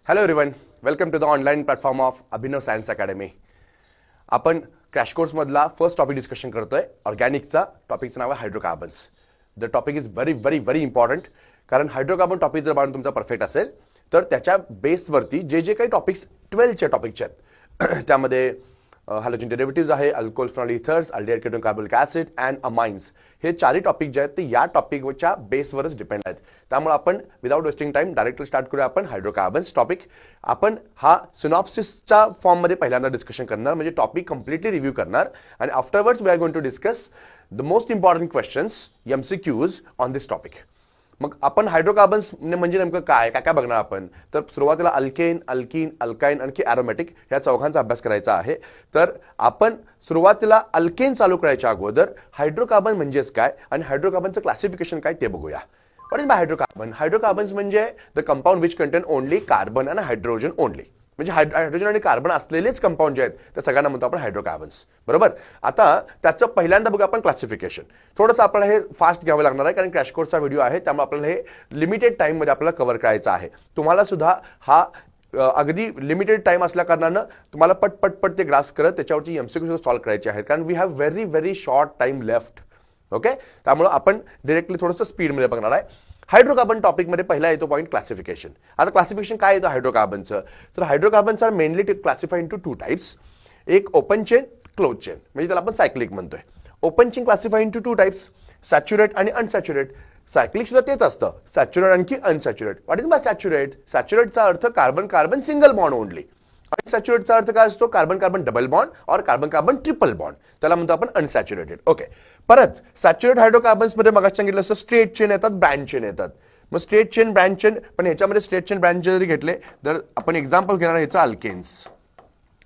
Hello everyone, welcome to the online platform of Abhinav science academy. आपण crash course मधला first topic discussion करतोय. ऑर्गॅनिकचा टॉपिकचं नाव आहे hydrocarbons. The topic is very very very important, कारण हायड्रोकार्बन टॉपिक जर बाळून तुमचा परफेक्ट असेल तर त्याच्या बेसवरती जे जे काही टॉपिक्स 12च्या टॉपिकचे आहेत त्यामध्ये हॅलोजन डेरिव्हेटिव्ज आहे, alcohol phenol ethers, aldehyde ketone carbonic acid and amines, हे चारही टॉपिक जे आहेत ते या टॉपिकच्या बेसवरच डिपेंड आहेत. त्यामुळे आपण without wasting time directly start करूया आपण हायड्रोकार्बन्स टॉपिक. आपण हा सिनॉप्सिसच्या फॉर्ममध्ये पहिल्यांदा डिस्कशन करणार, म्हणजे टॉपिक कम्प्लिटली रिव्ह्यू करणार आणि afterwards we are going to discuss the most important questions MCQs on this topic. मग आपण हायड्रोकार्बन्स म्हणजे नेमकं काय काय काय बघणार आपण. तर सुरुवातीला अल्केन, अल्कीन, अल्काइन आणखी ॲरोमॅटिक ह्या चौघांचा अभ्यास करायचा आहे. तर आपण सुरुवातीला अल्केन चालू करायच्या अगोदर हायड्रोकार्बन म्हणजेच काय आणि हायड्रोकार्बनचं क्लासिफिकेशन काय ते बघूया. What is by hydrocarbon? Hydrocarbons म्हणजे the compound which contain only carbon and hydrogen only. म्हणजे हायड्रोजन आणि कार्बन असलेलेच कंपाऊंड जे आहेत त्या सगळ्यांना म्हणतो आपण हायड्रोकार्बन्स. बरोबर. आता त्याचं पहिल्यांदा बघू आपण क्लासिफिकेशन. थोडंसं आपल्याला हे फास्ट घ्यावं लागणार आहे, कारण क्रॅश कोर्सचा व्हिडिओ आहे, त्यामुळे आपल्याला हे लिमिटेड टाइममध्ये आपल्याला कव्हर करायचं आहे. तुम्हाला सुद्धा हा अगदी लिमिटेड टाइम असल्या कारणानं तुम्हाला पटपट ते ग्राफ करत त्याच्यावरची MCQ सॉल्व्ह करायचे आहेत, कारण we have very very short time left. Okay, त्यामुळे आपण डिरेक्टली थोडंसं स्पीडमध्ये बघणार आहे. हायड्रोकार्बन टॉपिकमध्ये पहिला येतो पॉईंट क्लासिफिकेशन. आता क्लासिफिकेशन काय येतं हायड्रोकार्बनचं? तर hydrocarbons are mainly classified into 2 types. एक ओपन चेन, क्लोज चेन, म्हणजे त्याला आपण सायक्लिक म्हणतोय. Open chain classified into 2 types, saturate आणि अनसॅच्युरेट. सायक्लिक सुद्धा तेच असतं, सॅच्युरेट आणखी unsaturate. What is by saturate? सॅच्युरेटचा अर्थ carbon carbon single bond only. अनसॅच्युरेटचा अर्थ काय असतो? कार्बन कार्बन डबल बॉन्ड और कार्बन कार्बन ट्रिपल बॉन्ड, त्याला म्हणतो आपण अनसॅच्युरेटेड. ओके, परत सॅच्युरेट हायड्रोकार्बन्समध्ये मग सांगितलं असं स्ट्रेट चेन येतात, ब्रँच चेन येतात. मग स्ट्रेट चेन, ब्रँच चेन, पण ह्याच्यामध्ये स्ट्रेट चेन ब्रँच जरी घेतले तर आपण एक्झाम्पल घेणार ह्याचा alkanes.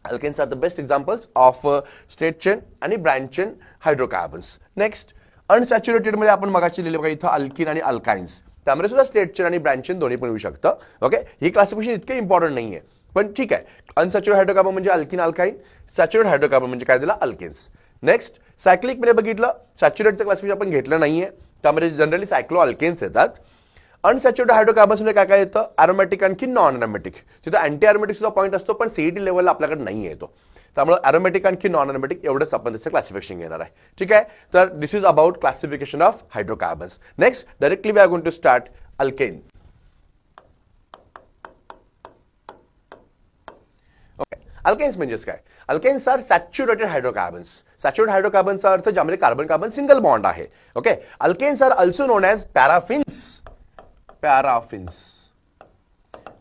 Alkanes are the best examples of straight chain आणि branch chain hydrocarbons. Next unsaturated मध्ये आपण मगाशी लिहिले बघा इथं अल्किन आणि अल्काइन्स, त्यामध्ये सुद्धा स्ट्रेट चेन आणि ब्रँच चेन दोन्ही पण येऊ शकतं. ओके, ही क्लासिफिकेशन इतके इम्पॉर्टंट नाहीये, पण ठीक आहे. अनसॅच्युरेट हायड्रोकार्बन म्हणजे अल्किन अल्काइन, सॅच्युरेट हायड्रोकार्बन म्हणजे काय दिला? अल्केन्स. नेक्स्ट सायक्लिक मध्ये बघितलं, सॅच्युरेटचं क्लासिफिकेशन आपण घेतलं नाहीये, त्यामध्ये जनरली सायक्लो अल्केन्स येतात. अनसॅच्युरेटेड हायड्रोकार्बन्स मध्ये काय काय येतं? अरोमॅटिक आणखी नॉन अरोमॅटिक. तिथं अँटी अरोमॅटिक सुद्धा पॉईंट असतो, पण CET लेवलला आपल्याकडे नाही येतो. त्यामुळे अरोमॅटिक आणखी नॉन अरोमॅटिक एवढंच आपण त्याचं क्लासिफिकेशन घेणार आहे. ठीक आहे, तर this is about classification of hydrocarbons. Next directly we are going to start alkane. Alkanes म्हणजेच काय? Alkanes are saturated hydrocarbons. Saturated हायड्रोकार्बनचा अर्थ ज्यामध्ये कार्बन कार्बन सिंगल बॉन्ड आहे. Okay, alkanes are also known as paraffins. Paraffins.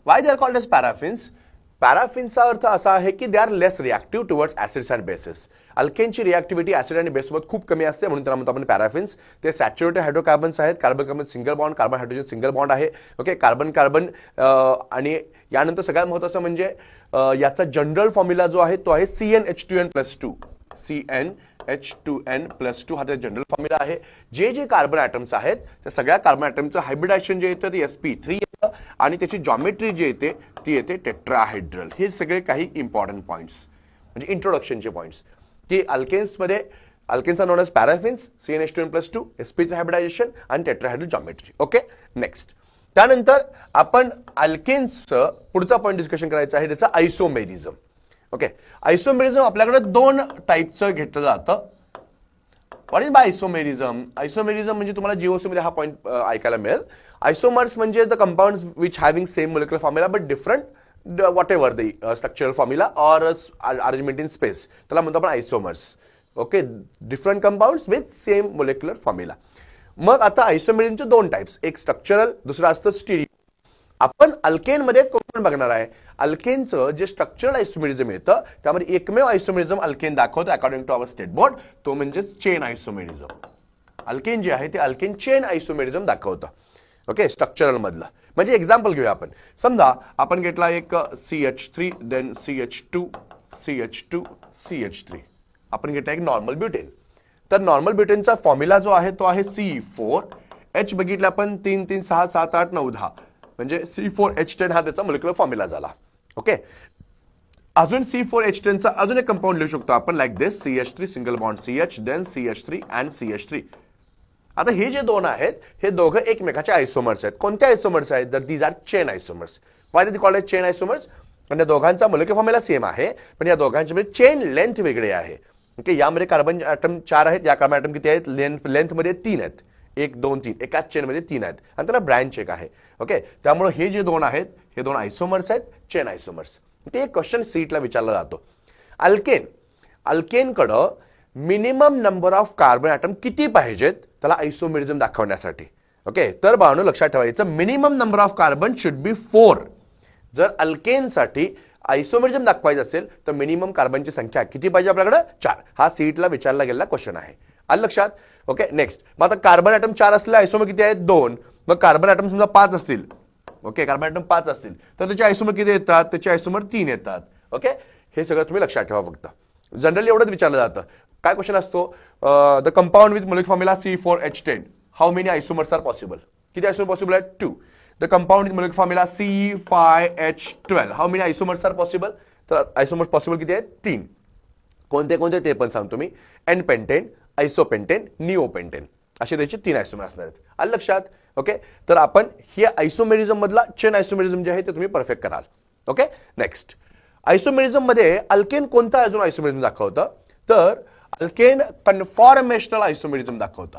Why they are called as paraffins? पॅराफिन्सचा अर्थ असा आहे की they are less reactive towards acids and bases. अल्केनची रिॲक्टिव्हिटी ऍसिड आणि बेससोबत खूप कमी असते, म्हणून त्याला म्हणतो आपण पॅराफिन्स. ते सॅच्युरेटेड हायड्रोकार्बन्स आहेत. Carbon carbon single bond, carbon hydrogen single bond आहे. ओके, कार्बन कार्बन आणि यानंतर सगळ्यात महत्त्वाचं म्हणजे याचा जनरल फॉर्म्युला जो आहे तो आहे CnH2n+2. CnH2n+2 हा त्याचा जनरल फॉर्म्युला आहे. जे जे कार्बन ॲटम्स आहेत त्या सगळ्या कार्बन ॲटमचं हायब्रिडायझेशन जे येतं ते sp3 येतं आणि त्याची जॉमेट्री जी येते ती येते टेट्राहायड्रल. हे सगळे काही इम्पॉर्टंट पॉईंट्स म्हणजे इंट्रोडक्शनचे पॉईंट्स की अल्केन्समध्ये alkanes are known as paraffins, CnH2n+2, sp3 hybridization आणि टेट्राहायड्रल जॉमेट्री. ओके, नेक्स्ट त्यानंतर आपण अल्केन्सचं पुढचा पॉईंट डिस्कशन करायचं आहे त्याचा आयसोमेरिझम. ओके, आयसोमेरिझम आपल्याकडे 2 टाईपचं घेतलं जातं. What is bye isomerism? Isomerism म्हणजे तुम्हाला GOC मध्ये हा पॉईंट ऐकायला मिळेल. आयसोमर्स म्हणजे the compounds which having same molecular formula but different what ever the structural formula or arrangement in space, त्याला म्हणतो आपण आयसोमर्स. Okay, different compounds with same molecular formula. मग आता आयसोमेरिझमचे 2 टाइप्स, एक स्ट्रक्चरल, दुसरं असतं स्टिरियो. आपण अल्केनमध्ये कोण बघणार आहे? अल्केनचं जे स्ट्रक्चरल आयसोमेरिझम येतं त्यामध्ये एकमेव आयसोमेरिझम अल्केन दाखवतो according to our state board, तो म्हणजे चेन आयसोमेरिझम. अल्केन जे आहे ते अल्केन चेन आयसोमेरिझम दाखवतं. ओके, स्ट्रक्चरल मधलं. म्हणजे एक्झाम्पल घेऊया आपण. समजा आपण घेतला एक CH3 then CH2 CH2 CH3. आपण घेतला एक नॉर्मल ब्युटेन. तर नॉर्मल ब्युटेनचा फॉर्म्युला जो आहे तो आहे C4. H बघितलं आपण 3 3 6 7 8 9 10 म्हणजे C4H10 हा त्याचा मोलिक्युलर फॉर्म्युला झाला. ओके, अजून C4H10 चा अजून एक कंपाऊंड लिहू शकतो आपण like this CH3 single bond CH then CH3 and CH3. आता हे जे दोन आहेत हे दोघं एकमेकाचे आयसोमर्स आहेत. कोणते आयसोमर्स आहेत? जर these are chain isomers. Why they called chain isomers? म्हणजे दोघांचा मोलेक्युलर फॉर्म्युला सेम आहे, पण या दोघांची चेन लेंथ वेगळी आहे. ओके, यामध्ये कार्बन ॲटम 4 आहेत, या कार्बन ॲटम किती आहेत? लेंथ मध्ये 3 आहेत. 1 2 3 एकाच चेन मध्ये 3 आहेत आणि त्याला ब्रँच एक आहे. ओके, त्यामुळे हे जे दोन आहेत हे दोन आयसोमर्स आहेत, चेन आयसोमर्स. ते एक क्वेश्चन सीटला विचारला जातो. अल्केनकडं minimum number of carbon atom किती पाहिजेत त्याला आयसोमेरिझम दाखवण्यासाठी? ओके, तर बाळांनो लक्षात ठेवायचं, minimum number of carbon should be 4. जर अल्केनसाठी आयसोमेरिझम दाखवायचं असेल तर मिनिमम कार्बनची संख्या किती पाहिजे आपल्याकडे? 4. हा सीटला विचारला गेलेला क्वेश्चन आहे. आलं लक्षात? Okay, next. मग आता कार्बन ॲटम 4 असले, आयसोमर किती आहेत? 2. मग कार्बन ॲटम समजा 5 असतील. ओके, कार्बन ॲटम 5 असतील तर त्याचे आयसोमर किती येतात? त्याचे आयसोमर 3 येतात. ओके, हे सगळं तुम्ही लक्षात ठेवा. फक्त जनरली एवढंच विचारलं जातं. काय क्वेश्चन असतो? The compound with molecular formula C4H10 how many isomers are possible? किती आयसोमर पॉसिबल आहेत? 2. The compound with molecular formula C5H12 how many isomers are possible? तर आयसोमर्स पॉसिबल किती आहेत? 3. कोणते कोणते ते पण सांगतो मी. एन पेंटेन, आयसोपेंटेन, निओपेंटेन असे त्याचे 3 आयसोमर असणार आहेत. आलं लक्षात? ओके, तर आपण हे आयसोमेरिझम मधला चेन आयसोमेरिझम जे आहे ते तुम्ही परफेक्ट कराल. Okay, next. आयसोमेरिझम मध्ये अल्केन कोणता अजून आयसोमेरिझम दाखवतं? तर अल्केन कन्फॉर्मेशनल आयसोमेरिझम दाखवतं.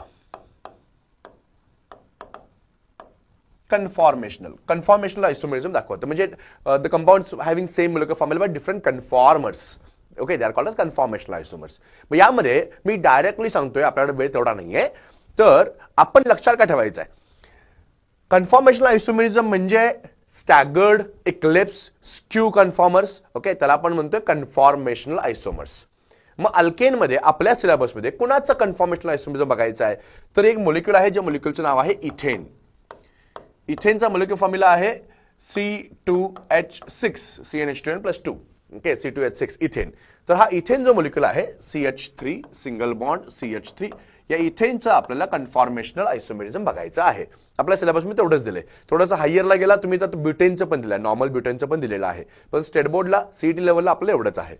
कन्फॉर्मेशनल आयसोमेरिझम दाखवतं म्हणजे the compounds having same molecular formula but different conformers. Okay, they are called as conformational isomers. मग यामध्ये मी डायरेक्टली सांगतोय, आपल्याकडे वेळ तेवढा नाहीये, तर आपण लक्षात काय ठेवायचं आहे? कन्फॉर्मेशनल आयसोमेरिझम म्हणजे staggered, Eclipse, skew conformers. Okay, त्याला आपण म्हणतोय कन्फॉर्मेशनल आयसोमर्स. मग अल्केनमध्ये आपल्या सिलेबसमध्ये कुणाचं कन्फॉर्मेशनल आयसोमेरिझम बघायचं आहे? तर एक मोलिक्यूल आहे, जे मोलिक्यूलचं नाव आहे इथेन. इथेनचा मोलिक्युलर फॉर्म्युला आहे C2H6, CnH2n+2. Okay, C2H6 ethane. तर हा इथेन जो मोलिक्युल आहे CH3 सिंगल बॉन्ड CH3, या इथेनचं आपल्याला कन्फॉर्मेशनल आयसोमेरिझम बघायचं आहे. आपल्या सिलेबस मी तेवढंच दिले. थोडंसं हायरला गेला तुम्ही तर ब्युटेनचं पण दिलं आहे, नॉर्मल ब्युटेनचं पण दिलेलं आहे, पण स्टेट बोर्डला CET लेवलला आपलं एवढंच आहे.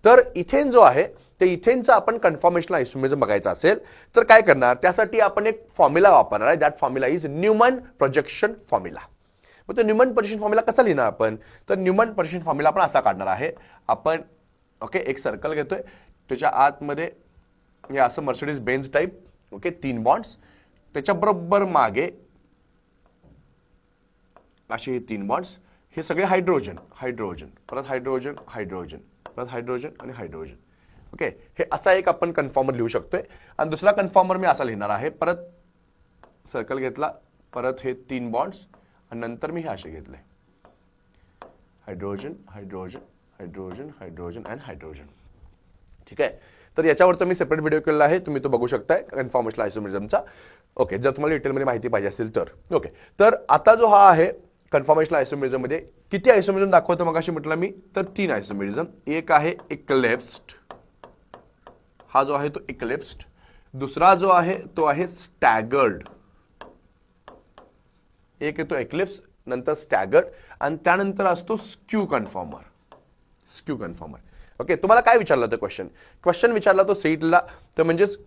तर इथेन जो आहे ते इथेनचं आपण कन्फॉर्मेशनल आयसोमेरिझम बघायचं असेल तर काय करणार? त्यासाठी आपण एक फॉर्म्युला वापरणार आहे. That formula is Newman projection formula. मग तो न्यूमन प्रोजेक्शन फॉर्म्युला कसा लिहिणार आपण? तर न्यूमन प्रोजेक्शन फॉर्म्युला आपण असा काढणार आहे. आपण ओके एक सर्कल घेतोय, त्याच्या आतमध्ये हे असं Mercedes Benz type. Okay, 3 bonds, त्याच्या बरोबर मागे असे हे 3 बॉन्ड्स. हे सगळे हायड्रोजन, हायड्रोजन, परत हायड्रोजन, हायड्रोजन, परत हायड्रोजन आणि हायड्रोजन. ओके, हे असा एक आपण कन्फॉर्मर लिहू शकतोय. आणि दुसरा कन्फॉर्मर मी असा लिहिणार आहे. परत सर्कल घेतला, परत हे 3 बॉन्ड्स आणि नंतर मी हे असे घेतले, hydrogen, hydrogen, hydrogen, hydrogen and hydrogen. ठीक आहे, तर याच्यावरचा मी सेपरेट व्हिडिओ केलेला आहे, तुम्ही तो बघू शकताय कन्फॉर्मेशनल आयसोमेरिझमचा. ओके, जर तुम्हाला डिटेलमध्ये माहिती पाहिजे असेल तर. ओके, तर आता जो हा आहे कन्फॉर्मेशनल आयसोमेरिझम मध्ये किती आयसोमेरिझम दाखवतो मग अशी म्हटलं मी? तर 3 आयसोमेरिझम. एक आहे इक्लिप्स्ड, हा जो आहे तो इक्लिप्स्ड. दुसरा जो आहे तो आहे स्टॅगर्ड. एक येतो इक्लिप्स, नंतर स्टॅगर्ड आणि त्यानंतर असतो skew conformer. Skew conformer. Okay, तुम्हाला काय विचारलं होतं क्वेश्चन? क्वेश्चन विचारला तो सीटला, तर म्हणजेच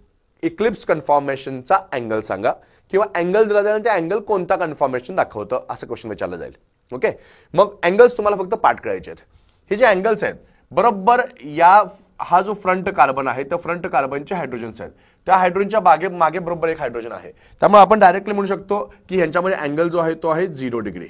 इक्लिप्स कन्फॉर्मेशनचा अँगल सांगा, किंवा अँगल दिला जाईल त्या अँगल कोणता कन्फॉर्मेशन दाखवतं असं क्वेश्चन विचारलं जाईल. ओके, मग अँगल्स तुम्हाला फक्त पाठ करायचे आहेत. हे जे अँगल्स आहेत बरोबर या हा जो फ्रंट कार्बन आहे त्या फ्रंट कार्बनचे हायड्रोजन्स आहेत, त्या हायड्रोजनच्या मागे बरोबर एक हायड्रोजन आहे. त्यामुळे आपण डायरेक्टली म्हणू शकतो की ह्यांच्यामध्ये अँगल जो आहे तो आहे 0 डिग्री.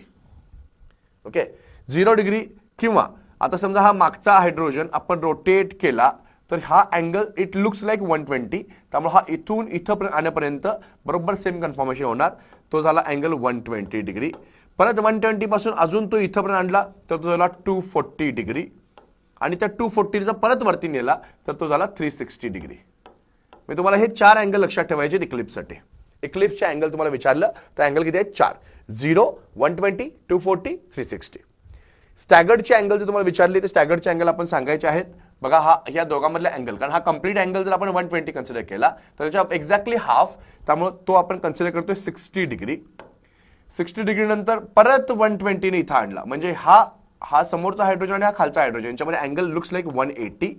Okay, 0 degree. किंवा आता समजा हा मागचा हायड्रोजन आपण रोटेट केला तर हा अँगल इट लुक्स लाईक 120. त्यामुळे हा इथून इथं आणण्यापर्यंत बरोबर सेम कन्फॉर्मेशन होणार. तो झाला अँगल 120 डिग्री. परत 120 पासून अजून तो इथंपर्यंत आणला तर तो झाला 240 डिग्री. आणि त्या 240 परत वरती नेला तर तो झाला 360 डिग्री. मी तुम्हाला हे 4 अँगल लक्षात ठेवायचे इक्लिप्ससाठी. इक्लिप्सचे अँगल तुम्हाला विचारलं तर अँगल किती आहेत? 4. 0, 120, 240, 360. स्टॅगर्डचे अँगल जर तुम्हाला विचारले तर स्टॅगर्डचे अँगल आपण सांगायचे आहेत. बघा हा या दोघांमधला अँगल, कारण हा कंप्लीट अँगल जर आपण 120 कन्सिडर केला तर त्याच्या एक्झॅक्टली हाफ, त्यामुळे तो आपण कन्सिडर करतोय 60 डिग्री. 60 डिग्री नंतर परत 120 ने इथं आणला, म्हणजे हा समोरचा हायड्रोजन आणि हा खालचा हायड्रोजन यांच्यामध्ये अँगल लुक्स लाईक 180.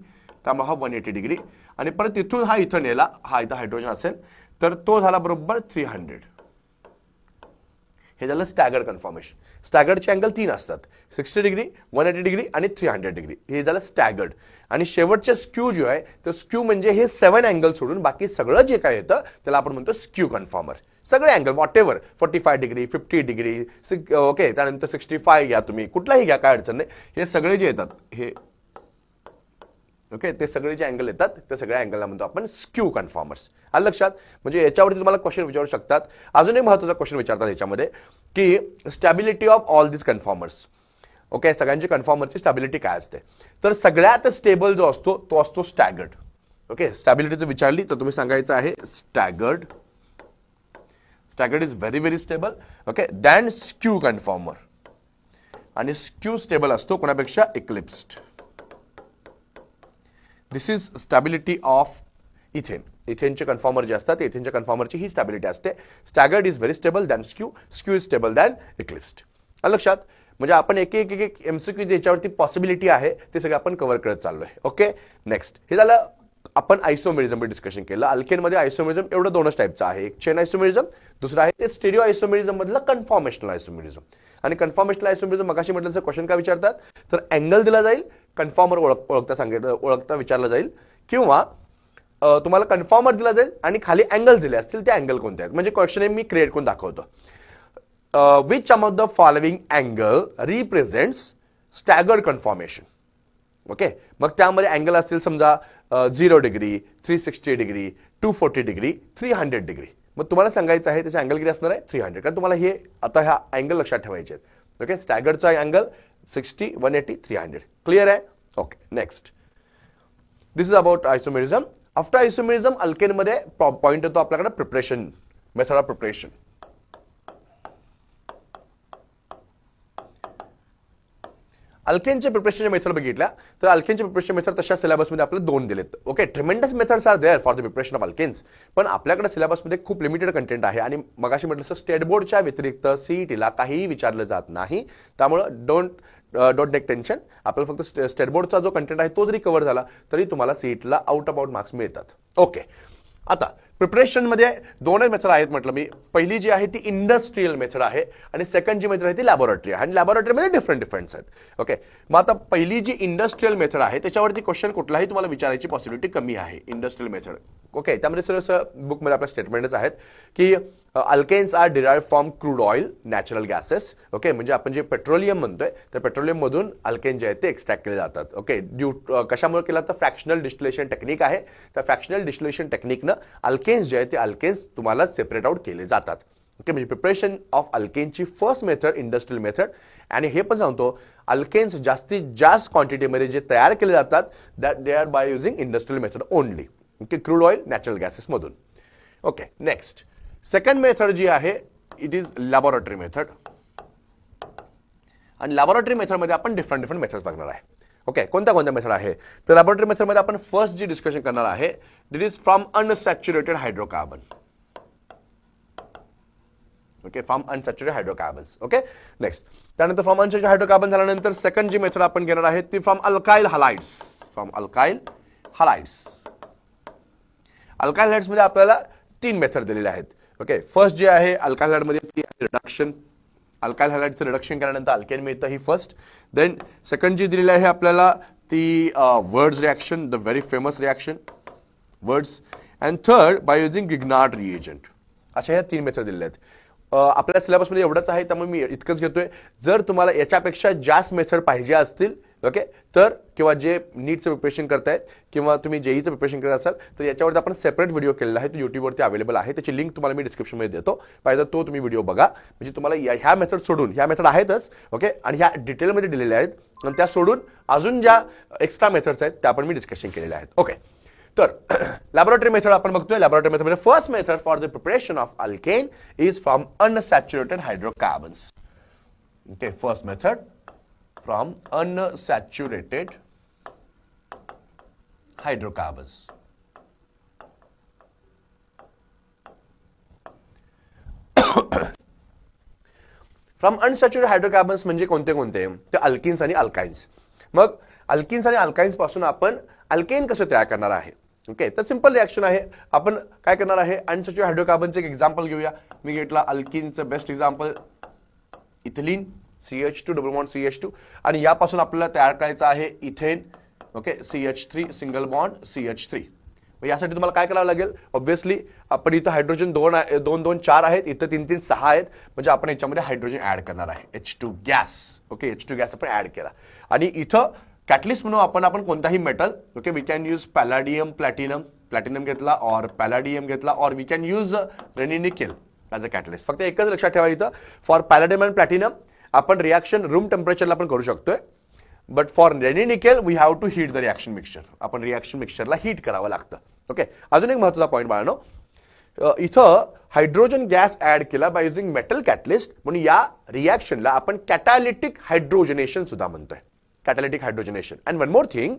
त्यामुळे हा 180 डिग्री. आणि परत तिथून हा इथं नेला, हा इथं हायड्रोजन असेल तर तो झाला बरोबर 300. हे झालं स्टॅगर्ड कन्फॉर्मेशन. स्टॅगर्डचे अँगल 3 असतात, 60 डिग्री, 180 डिग्री आणि 300 डिग्री. हे झालं स्टॅगर्ड. आणि शेवटचे स्क्यू जो आहे तर स्क्यू म्हणजे हे 7 अँगल सोडून बाकी सगळं जे काय येतं त्याला आपण म्हणतो स्क्यू कन्फॉर्मर. सगळे angle what ever, 45 degree, 50 degree, okay, त्यानंतर 65 घ्या, तुम्ही कुठलाही घ्या, काय अडचण नाही. हे सगळे जे येतात हे ओके, ते सगळे जे अँगल येतात त्या सगळ्या अँगलला म्हणतो आपण स्क्यू कन्फॉर्मर्स. आलं लक्षात? म्हणजे याच्यावरती तुम्हाला क्वेश्चन विचारू शकतात. अजून एक महत्त्वाचा क्वेश्चन विचारतात याच्यामध्ये की stability of all this conformers. Okay, सगळ्यांची कन्फॉर्मरची स्टॅबिलिटी काय असते? तर सगळ्यात स्टेबल जो असतो तो असतो स्टॅगर्ड. ओके, स्टॅबिलिटी जर विचारली तर तुम्ही सांगायचं आहे staggered. Staggered is very very stable. Okay, than skew conformer. आणि स्क्यू स्टेबल असतो कोणापेक्षा? Eclipsed. This is stability of ethane. इथेनचे कन्फॉर्मर जे असतात इथेनच्या कन्फॉर्मरची ही स्टॅबिलिटी असते. Staggered is very stable than skew, skew is stable than eclipsed. लक्षात? म्हणजे आपण एक एक एक एमसीक्यू ज्याच्यावरती पॉसिबिलिटी आहे ते सगळं आपण कव्हर करत चाललोय. Okay, next. हे झालं आपण आयसोमेरिझम डिस्कशन केलं. अल्केनमध्ये आयसोमेरिझम एवढं 2च टाईपचं आहे, एक चेन आयसोमेरिझम, दुसरं आहे ते स्टेरिओ आयसोमेरिझम मधलं कन्फॉर्मेशनल आयसोमेरिझम. आणि कन्फॉर्मेशनल आयसोमेरिझम मगाशी म्हटलं तर क्वेश्चन काय विचारतात? तर अँगल दिला जाईल, कन्फॉर्मर ओळखता विचारलं जाईल, किंवा तुम्हाला कन्फॉर्मर दिला जाईल आणि खाली अँगल दिले असतील, ते अँगल कोणते आहेत. म्हणजे क्वेश्चन मी क्रिएट करून दाखवतो. Which among the following angle represents staggered conformation. Okay, मग त्यामध्ये अँगल असतील समजा 0 डिग्री, 360 डिग्री, 240 डिग्री, 300 डिग्री. मग तुम्हाला सांगायचं आहे त्याचे अँगल किती असणार आहे? 300. कारण तुम्हाला हे आता ह्या अँगल लक्षात ठेवायचे आहेत. ओके, स्टॅगर्डचा अँगल 60, 180, 300. क्लिअर आहे? Okay, next. This is about isomerism. After isomerism अल्केनमध्ये पॉइंट येतो आपल्याकडे प्रिपरेशन, मेथड ऑफ प्रिपरेशन. अल्केनच्या प्रिपरेशनच्या मेथड बघितल्या तर अल्केनच्या प्रिपरेशन मेथड तशा सिलेबसमध्ये आपल्याला 2 दिलेत. Okay, tremendous methods are there for the preparation of alkanes. पण आपल्याकडे सिलेबसमध्ये खूप लिमिटेड कंटेंट आहे. आणि मगाशी म्हटलं स्टेट बोर्डच्या व्यतिरिक्त सीईटीला काहीही विचारलं जात नाही. त्यामुळं डोंट टेक टेन्शन. आपल्याला फक्त स्टेट बोर्डचा जो कंटेंट आहे तो जरी कव्हर झाला तरी तुम्हाला सीईटीला आउट ऑफ आउट मार्क्स मिळतात. ओके, आता प्रिपरेशनमध्ये 2 मेथड आहेत म्हटलं मी. पहिली जी आहे ती इंडस्ट्रियल मेथड आहे आणि सेकंड जी मेथड आहे ती लॅबोरेटरी आहे. आणि लॅबोरेटरीमध्ये डिफरंट आहेत. ओके, मग आता पहिली जी इंडस्ट्रियल मेथड आहे त्याच्यावरती क्वेश्चन कुठलाही तुम्हाला विचारायची पॉसिबिलिटी कमी आहे. Industrial method. ओके, त्यामध्ये सरळ बुकमध्ये आपल्या स्टेटमेंटच आहेत की alkanes are derived from crude oil, natural gases. Okay, म्हणजे आपण जे पेट्रोलियम म्हणतोय त्या पेट्रोलियम मधून अल्केन जे आहेत ते एक्स्ट्रॅक्ट केले जातात. ओके, कशामुळे केला तर फ्रॅक्शनल डिस्टिलेशन टेक्निक आहे. त्या फ्रॅक्शनल डिस्टिलेशन टेक्निकनं अल्केन्स जे आहेत ते अल्केन्स तुम्हाला सेपरेट आउट केले जातात. ओके, म्हणजे प्रिपरेशन ऑफ अल्केनची फर्स्ट मेथड इंडस्ट्रियल मेथड. आणि हे पण सांगतो अल्केन्स जास्तीत जास्त क्वांटिटीमध्ये जे तयार केले जातात that they are by using industrial method only. Okay, crude oil, natural gases मधून. Okay, next. सेकंड मेथड जी आहे इट इज लॅबोरेटरी मेथड. आणि लॅबोरेटरी मेथडमध्ये आपण डिफरंट मेथड्स बघणार आहे. ओके, कोणत्या मेथड आहे तर लॅबोरेटरी मेथडमध्ये आपण फर्स्ट जी डिस्कशन करणार आहे it is from unsaturated hydrocarbon. Okay, from unsaturated hydrocarbons. Okay, next. त्यानंतर फ्रॉम अनसॅच्युरेटेड हायड्रोकार्बन झाल्यानंतर सेकंड जी मेथड आपण घेणार आहे ती from alkyl halides. From alkyl halides. Alkyl halides मध्ये आपल्याला 3 मेथड दिलेल्या आहेत. ओके, फर्स्ट जे आहे अल्काइल हलाइड मध्ये रिडक्शन. अल्काइल हलाइडचं रिडक्शन केल्यानंतर अल्केन मिळतं ही फर्स्ट. देन सेकंड जी दिलेली आहे आपल्याला ती Wurtz reaction, the very famous reaction Wurtz. And third by using Grignard reagent. अशा ह्या 3 मेथड दिलेल्या आहेत. आपल्या सिलेबसमध्ये एवढंच आहे त्यामुळे मी इतकंच घेतोय. जर तुम्हाला याच्यापेक्षा जास्त मेथड पाहिजे असतील ओके तर किंवा जे नीटचं प्रिपरेशन करतायत किंवा तुम्ही जेईचं प्रिपरेशन करत असाल तर याच्यावरती आपण सेपरेट व्हिडिओ केलेला आहे, तो युट्यूबवरती अवेलेबल आहे. त्याची लिंक तुम्हाला मी डिस्क्रिप्शनमध्ये देतो, पाहिजे तो तुम्ही व्हिडिओ बघा. म्हणजे तुम्हाला ह्या मेथड सोडून, ह्या मेथड आहेतच ओके आणि ह्या डिटेलमध्ये दिलेल्या आहेत आणि त्या सोडून अजून ज्या एक्स्ट्रा मेथड्स आहेत त्या पण मी डिस्कशन केलेल्या आहेत. ओके, तर लॅबोरेटरी मेथड आपण बघतोय. लॅबोरेटरी मेथडमध्ये first method for the preparation of alkane is from unsaturated hydrocarbons. Okay, first method from unsaturated hydrocarbons. From unsaturated hydrocarbons म्हणजे कोणते कोणते ते अल्किन्स आणि अल्काइन्स. मग अल्किन्स आणि अल्काइन्स पासून आपण अल्केन कसं तयार करणार आहे ओके, तर सिंपल रिॲक्शन आहे. आपण काय करणार आहे, अनसॅच्युरेटेड हायड्रोकार्बनचं एक एक्झाम्पल घेऊया. मी घेतला अल्किनचं best example ethylene, CH2 double bond CH2, आणि यापासून आपल्याला तयार करायचं आहे ethane. Okay, CH3 single bond CH3. यासाठी तुम्हाला काय करावं लागेल, ऑब्व्हियसली आपण इथं हायड्रोजन 2 4 आहेत, इथं 3 3 6 आहेत, म्हणजे आपण याच्यामध्ये हायड्रोजन ऍड करणार आहे, H2 gas. Okay, H2 gas आपण ऍड केला, आणि इथं कॅटलिस्ट म्हणून आपण कोणताही metal, okay, we can use palladium, platinum घेतला, और पॅलाडियम घेतला, और we can use Raney nickel as a catalyst. फक्त एकच लक्षात ठेवा, इथं फॉर पॅलाडियम अँड प्लॅटिनम आपण रिॲक्शन रूम टेम्परेचरला आपण करू शकतोय, but for Raney nickel we have to heat the reaction mixture. आपण रिॲक्शन मिक्सचरला हीट करावं लागतं. ओके, अजून एक महत्त्वाचा पॉईंट बाळांनो, इथं हायड्रोजन गॅस ऍड केला बाय युझिंग मेटल कॅटलिस्ट, म्हणून या रिॲक्शनला आपण कॅटॅलिटिक हायड्रोजनेशन सुद्धा म्हणतोय, कॅटॅलिटिक हायड्रोजनेशन. अँड वन मोर थिंग,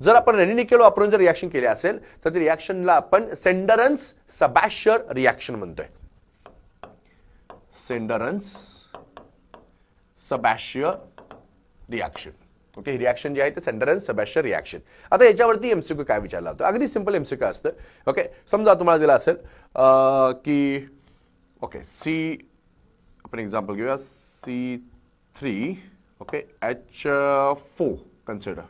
जर आपण रेनी निकेल वापरून जर रिॲक्शन केली असेल तर त्या रिॲक्शनला आपण सेंडरन्स सबाशियर रिॲक्शन म्हणतोय, सेंडरन्स सबाशियर रिॲक्शन. ओके, ही रिॲक्शन जी आहे ते सेंडरन्स सबाशियर रिॲक्शन. आता याच्यावरती एमसीक्यू काय विचारला होता, अगदी सिंपल एमसीक्यू असतं. ओके, समजा तुम्हाला दिला असेल की ओके आपण एक्झाम्पल घेऊया, C3 okay H4 consider.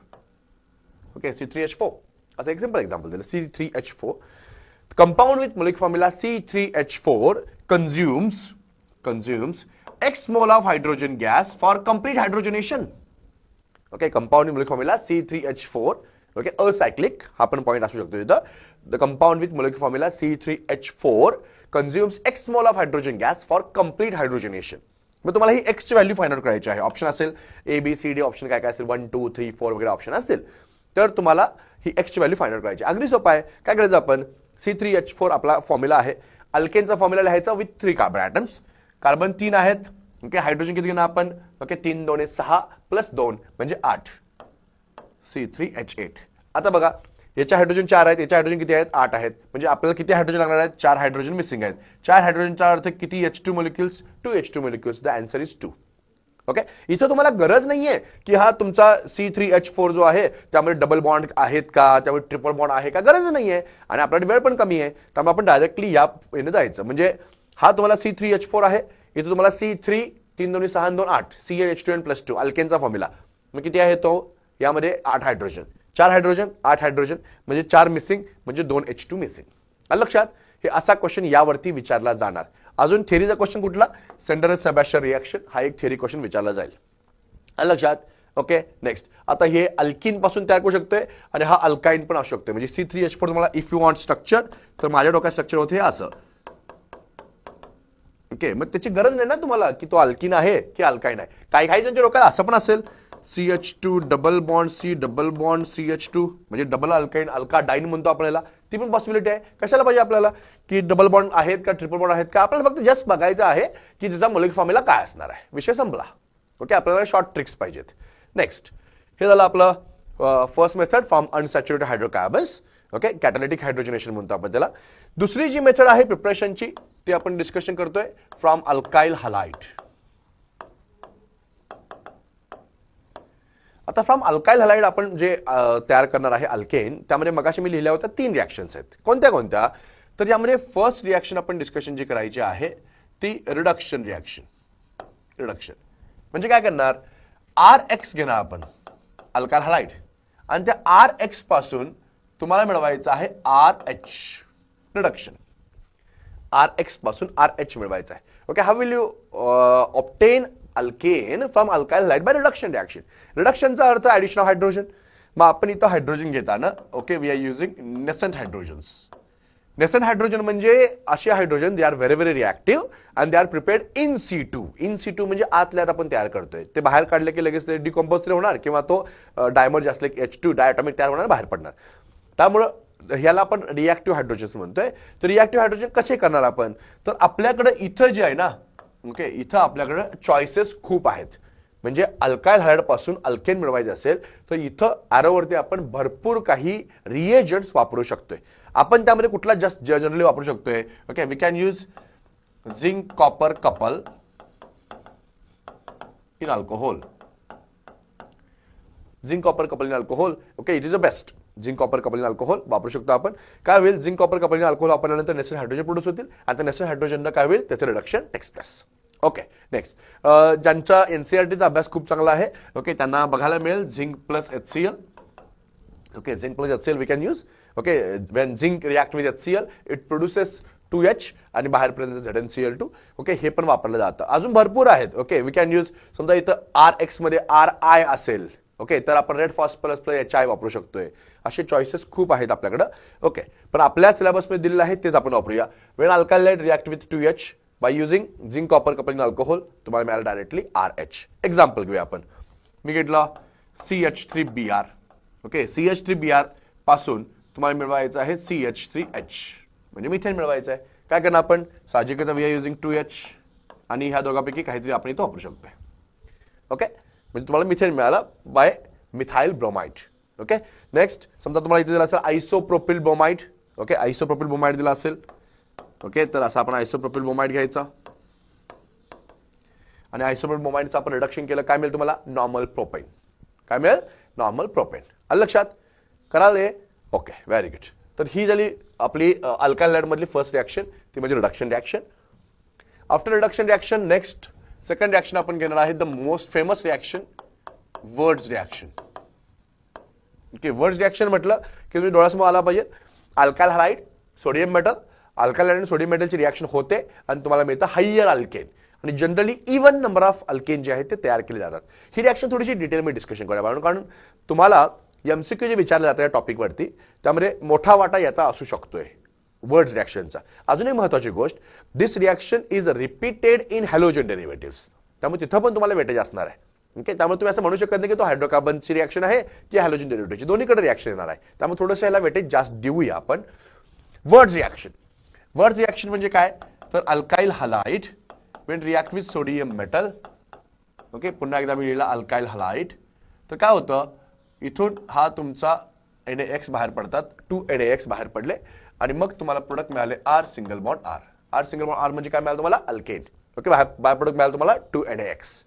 Okay, C3H4 असं एक सिंपल एक्झाम्पल दिलं, C3H4 compound with molecular formula C3H4 consumes X mole of hydrogen gas for complete hydrogenation. Okay, compound molecular formula C3H4. Okay, acyclic हा पण point असू शकतो इथं. The compound with molecular formula C3H4 consumes X mole of hydrogen gas for complete hydrogenation. मग तुम्हाला ही X ची value find out करायची आहे. ऑप्शन असेल ABCD, ऑप्शन काय काय असेल 1 2 3 4 वगैरे ऑप्शन असतील, तर तुम्हाला ही X ची व्हॅल्यू फाइंड आउट करायची. अगदी सोपं आहे. काय करायचं, आपण C3H4 आपला फॉर्म्युला आहे, अल्केनचा फॉर्म्युला लिहायचा विथ 3 कार्बन ॲटम्स. कार्बन 3 आहेत. ओके, हायड्रोजन किती घेणार आपण, ओके 3 2 6 प्लस 2 म्हणजे 8, C3H8. आता बघा, याच्या हायड्रोजन 4 आहेत, याच्या हायड्रोजन किती आहेत, 8 आहेत, म्हणजे आपल्याला किती हायड्रोजन लागणार आहेत, 4 हायड्रोजन मिसिंग आहेत. 4 हायड्रोजनचा अर्थ किती, H2 molecules, 2 H2 molecules. The answer is 2. Okay, इथं तुम्हाला गरज नाहीये की हा तुमचा C3H4 जो आहे त्यामध्ये डबल बॉन्ड आहेत का, त्यामध्ये ट्रिपल बॉन्ड आहे का, गरज नाहीये, आणि आपल्याकडे वेळ पण कमी आहे, त्यामुळे आपण डायरेक्टली या येणे जायचं. म्हणजे हा तुम्हाला C3H4 आहे, इथं तुम्हाला C3 3 2 6 2 8 CH2n प्लस 2 अल्केनचा फॉर्म्युला. मग किती आहे तो, यामध्ये 8 हायड्रोजन, 4 हायड्रोजन 8 हायड्रोजन म्हणजे 4 मिसिंग म्हणजे 2 H2 मिसिंग. लक्षात, हे असा क्वेश्चन यावरती विचारला जाणार. अजून थेरीचा क्वेश्चन कुठला, सेंडरन्स सबाशियर रिॲक्शन, हा एक थेरी क्वेश्चन विचारला जाईल. लक्षात. Okay, next. आता हे अल्किन पासून तयार करू शकतोय, आणि हा अल्काइन पण असू शकतोय. म्हणजे C3H4 तुम्हाला इफ यू वॉन्ट स्ट्रक्चर, तर माझ्या डोक्यात स्ट्रक्चर होते असं. ओके, मग त्याची गरज नाही ना तुम्हाला की तो अल्किन आहे की अल्काइन आहे. काही काही जणांच्या डोक्यात असं पण असेल, CH2 double bond C double bond CH2 म्हणजे डबल अल्काइन, अल्काडाइन म्हणतो आपण याला, ती पण पॉसिबिलिटी आहे. कशाला पाहिजे आपल्याला की डबल बॉन्ड आहेत का ट्रिपल बॉन्ड आहेत का, आपल्याला फक्त जस्ट बघायचं आहे की त्याचा मोलिक्युलर फॉर्म्युला काय असणार आहे, विषय संपला. ओके, आपल्याला शॉर्ट ट्रिक्स पाहिजेत. नेक्स्ट, हे झालं आपलं first method from unsaturated hydrocarbons. Okay, catalytic hydrogenation म्हणतो आपण त्याला. दुसरी जी मेथड आहे प्रिपरेशनची, ती आपण डिस्कशन करतोय फ्रॉम अल्काइल हलाइड. आता फ्रॉम अल्काइल हलाइड आपण जे तयार करणार आहे अल्केन, त्यामध्ये मगाशी मी लिहिल्या होत्या 3 रिॲक्शन्स आहेत. कोणत्या कोणत्या, तर यामध्ये फर्स्ट रिॲक्शन आपण डिस्कशन जी करायची आहे ती रिडक्शन रिॲक्शन. रिडक्शन म्हणजे काय करणार, RX घेणार आपण अल्काइल हलाइड, आणि त्या RX पासून तुम्हाला मिळवायचं आहे RH. रिडक्शन, RX पासून RH मिळवायचं आहे. Okay, how will you obtain alkane from alkyl halide by reduction reaction. रिडक्शनचा अर्थ ऍडिशन ऑफ हायड्रोजन. मग आपण इथं हायड्रोजन घेताना, okay, we are using nascent hydrogens. Nascent hydrogen म्हणजे असे hydrogen, they are very very reactive and they are prepared in C2. In C2 म्हणजे आतल्या आत आपण तयार करतोय, ते बाहेर काढले की लगेच ते डिकम्पोज होणार, किंवा तो डायमर जे असले की H2 डायटॉमिक तयार होणार, बाहेर पडणार. त्यामुळं ह्याला आपण रिॲक्टिव्ह हायड्रोजन म्हणतोय. तर रिॲक्टिव्ह हायड्रोजन कसे करणार आपण, तर आपल्याकडे इथं जे आहे ना, ओके, इथं आपल्याकडे चॉईसेस खूप आहेत. म्हणजे अल्काइल हलाइड पासून अल्केन मिळवायचे असेल तर इथं ॲरोवरती आपण भरपूर काही रिएजंट्स वापरू शकतोय. आपण त्यामध्ये कुठला जस्ट जनरली वापरू शकतोय, okay, we can use zinc copper couple in alcohol. Zinc copper couple in alcohol, okay, it is a best. Zinc copper coupling alcohol वापरू शकतो आपण. काय होईल, झिंक कॉपर कपलिंग अल्कोहोल वापरल्यानंतर नॅचरल हायड्रोजन प्रोड्यूस होतील आणि त्या नॅचरल हायड्रोजननं काय होईल, त्याचं reduction takes place. Okay, next, ज्यांचा एनसीईआरटीचा अभ्यास खूप चांगला आहे, ओके, त्यांना बघायला मिळेल zinc plus HCl. Okay, zinc plus HCl we can use. Okay, when zinc react with HCl it produces 2H आणि बाहेरपर्यंत ZnCl2. ओके, हे पण वापरलं जातं. अजून भरपूर आहेत. ओके, वी कॅन यूज, समजा इथं RX मध्ये RI असेल, ओके, तर आपण रेड फॉस्फरस प्लस HI वापरू शकतोय. असे चॉईसेस खूप आहेत आपल्याकडे. ओके, पण आपल्या सिलेबसमध्ये दिलेलं आहे तेच आपण वापरूया. When alkyl halide react with 2H by using zinc copper coupling alcohol, तुम्हाला मिळालं डायरेक्टली RH. एक्झाम्पल घेऊया आपण. मी घेतला CH3Br. ओके, CH3Br पासून तुम्हाला मिळवायचं आहे CH3H, म्हणजे मिथेन मिळवायचं आहे. काय करणार आपण, साहजिकच वी आर युझिंग 2H आणि ह्या दोघांपैकी काहीतरी आपण इथं वापरू शकतोय. ओके, म्हणजे तुम्हाला मिथेन मिळाला by methyl bromide. Okay, next, समजा तुम्हाला इथे दिला असेल isopropyl bromide. Okay, isopropyl bromide दिला असेल. ओके, तर असं आपण आयसोप्रोपिल ब्रोमाइड घ्यायचा आणि आयसोप्रोपिल ब्रोमाइडचं आपण रिडक्शन केलं, काय मिळेल तुम्हाला, नॉर्मल प्रोपेन. काय मिळेल, नॉर्मल प्रोपेन. आलं लक्षात, कराले. Okay, very good. तर ही झाली आपली अल्कालाइड मधली फर्स्ट रिॲक्शन, ती म्हणजे reduction reaction. After reduction reaction, next second reaction आपण घेणार आहे the most famous reaction, words reaction. Okay, Wurtz reaction म्हटलं की तुम्ही डोळ्यासमोर आला पाहिजे, अल्काइल हॅलाइड सोडियम मेटल, अल्कालाइड आणि सोडियम मेटलची रिॲक्शन होते आणि तुम्हाला मिळतं हायर अल्केन. आणि generally even number of alkane जे आहेत ते तयार केले जातात. ही रिॲक्शन थोडीशी डिटेलमध्ये डिस्कशन करूया, कारण तुम्हाला MCQ जे विचारले जातात या टॉपिकवरती, त्यामध्ये मोठा वाटा याचा असू शकतोय वर्ड्स रिॲक्शनचा. अजून एक महत्वाची गोष्ट, this reaction is repeated in halogen derivatives, त्यामुळे तिथं पण तुम्हाला वेटेज असणार आहे. ओके, त्यामुळे तुम्ही असं म्हणू शकत नाही की तो हायड्रोकार्बनची रिॲक्शन आहे की हॅलोजन डेरिव्हेटिव्हची, दोन्हीकडे रिॲक्शन येणार आहे. त्यामुळे थोडंसं याला वेटेज जास्त देऊया आपण. वर्ड्स रिॲक्शन, वर्ड्स रिॲक्शन म्हणजे काय, तर alkyl halide Wien react with sodium metal. Okay, पुन्हा एकदा मी लिहिला अल्काइल हॅलाइड. तर काय होतं, इथून हा तुमचा NaX बाहेर पडतात, 2 NaX बाहेर पडले आणि मग तुम्हाला प्रोडक्ट मिळाले R single bond R. R single bond R म्हणजे काय मिळालं तुम्हाला, अल्केन. ओके, बाय प्रोडक्ट मिळालं तुम्हाला 2 NaX.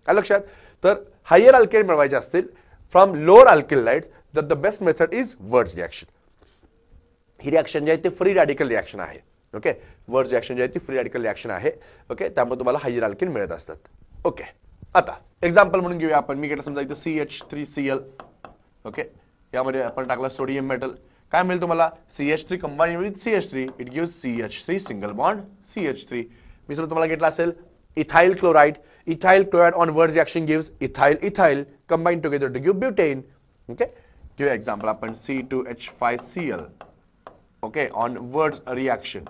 काय लक्षात, तर हायर अल्केन मिळवायचे असतील फ्रॉम लोअर अल्केलाइड, तर the best method is Wurtz reaction. ही रिॲक्शन जी आहे ती फ्री रॅडिकल रिॲक्शन आहे. ओके, वर्ड्स रिॲक्शन जी आहे ती फ्री रॅडिकल रिॲक्शन आहे. ओके, त्यामुळे तुम्हाला हायर अल्केन मिळत असतात. ओके, आता एक्झाम्पल म्हणून घेऊया आपण. मी घेतलं समजा इथं CH3Cl. ओके, यामध्ये आपण टाकला सोडियम मेटल, काय मिळेल तुम्हाला, CH3 combine with CH3 it gives CH3 single bond CH3. मी समजा तुम्हाला घेतला असेल ethyl chloride. Ethyl chloride on Wurtz reaction gives ethyl ethyl combine together to give butane. Okay, घेऊया एक्झाम्पल आपण C2H5Cl. Okay, on Wurtz reaction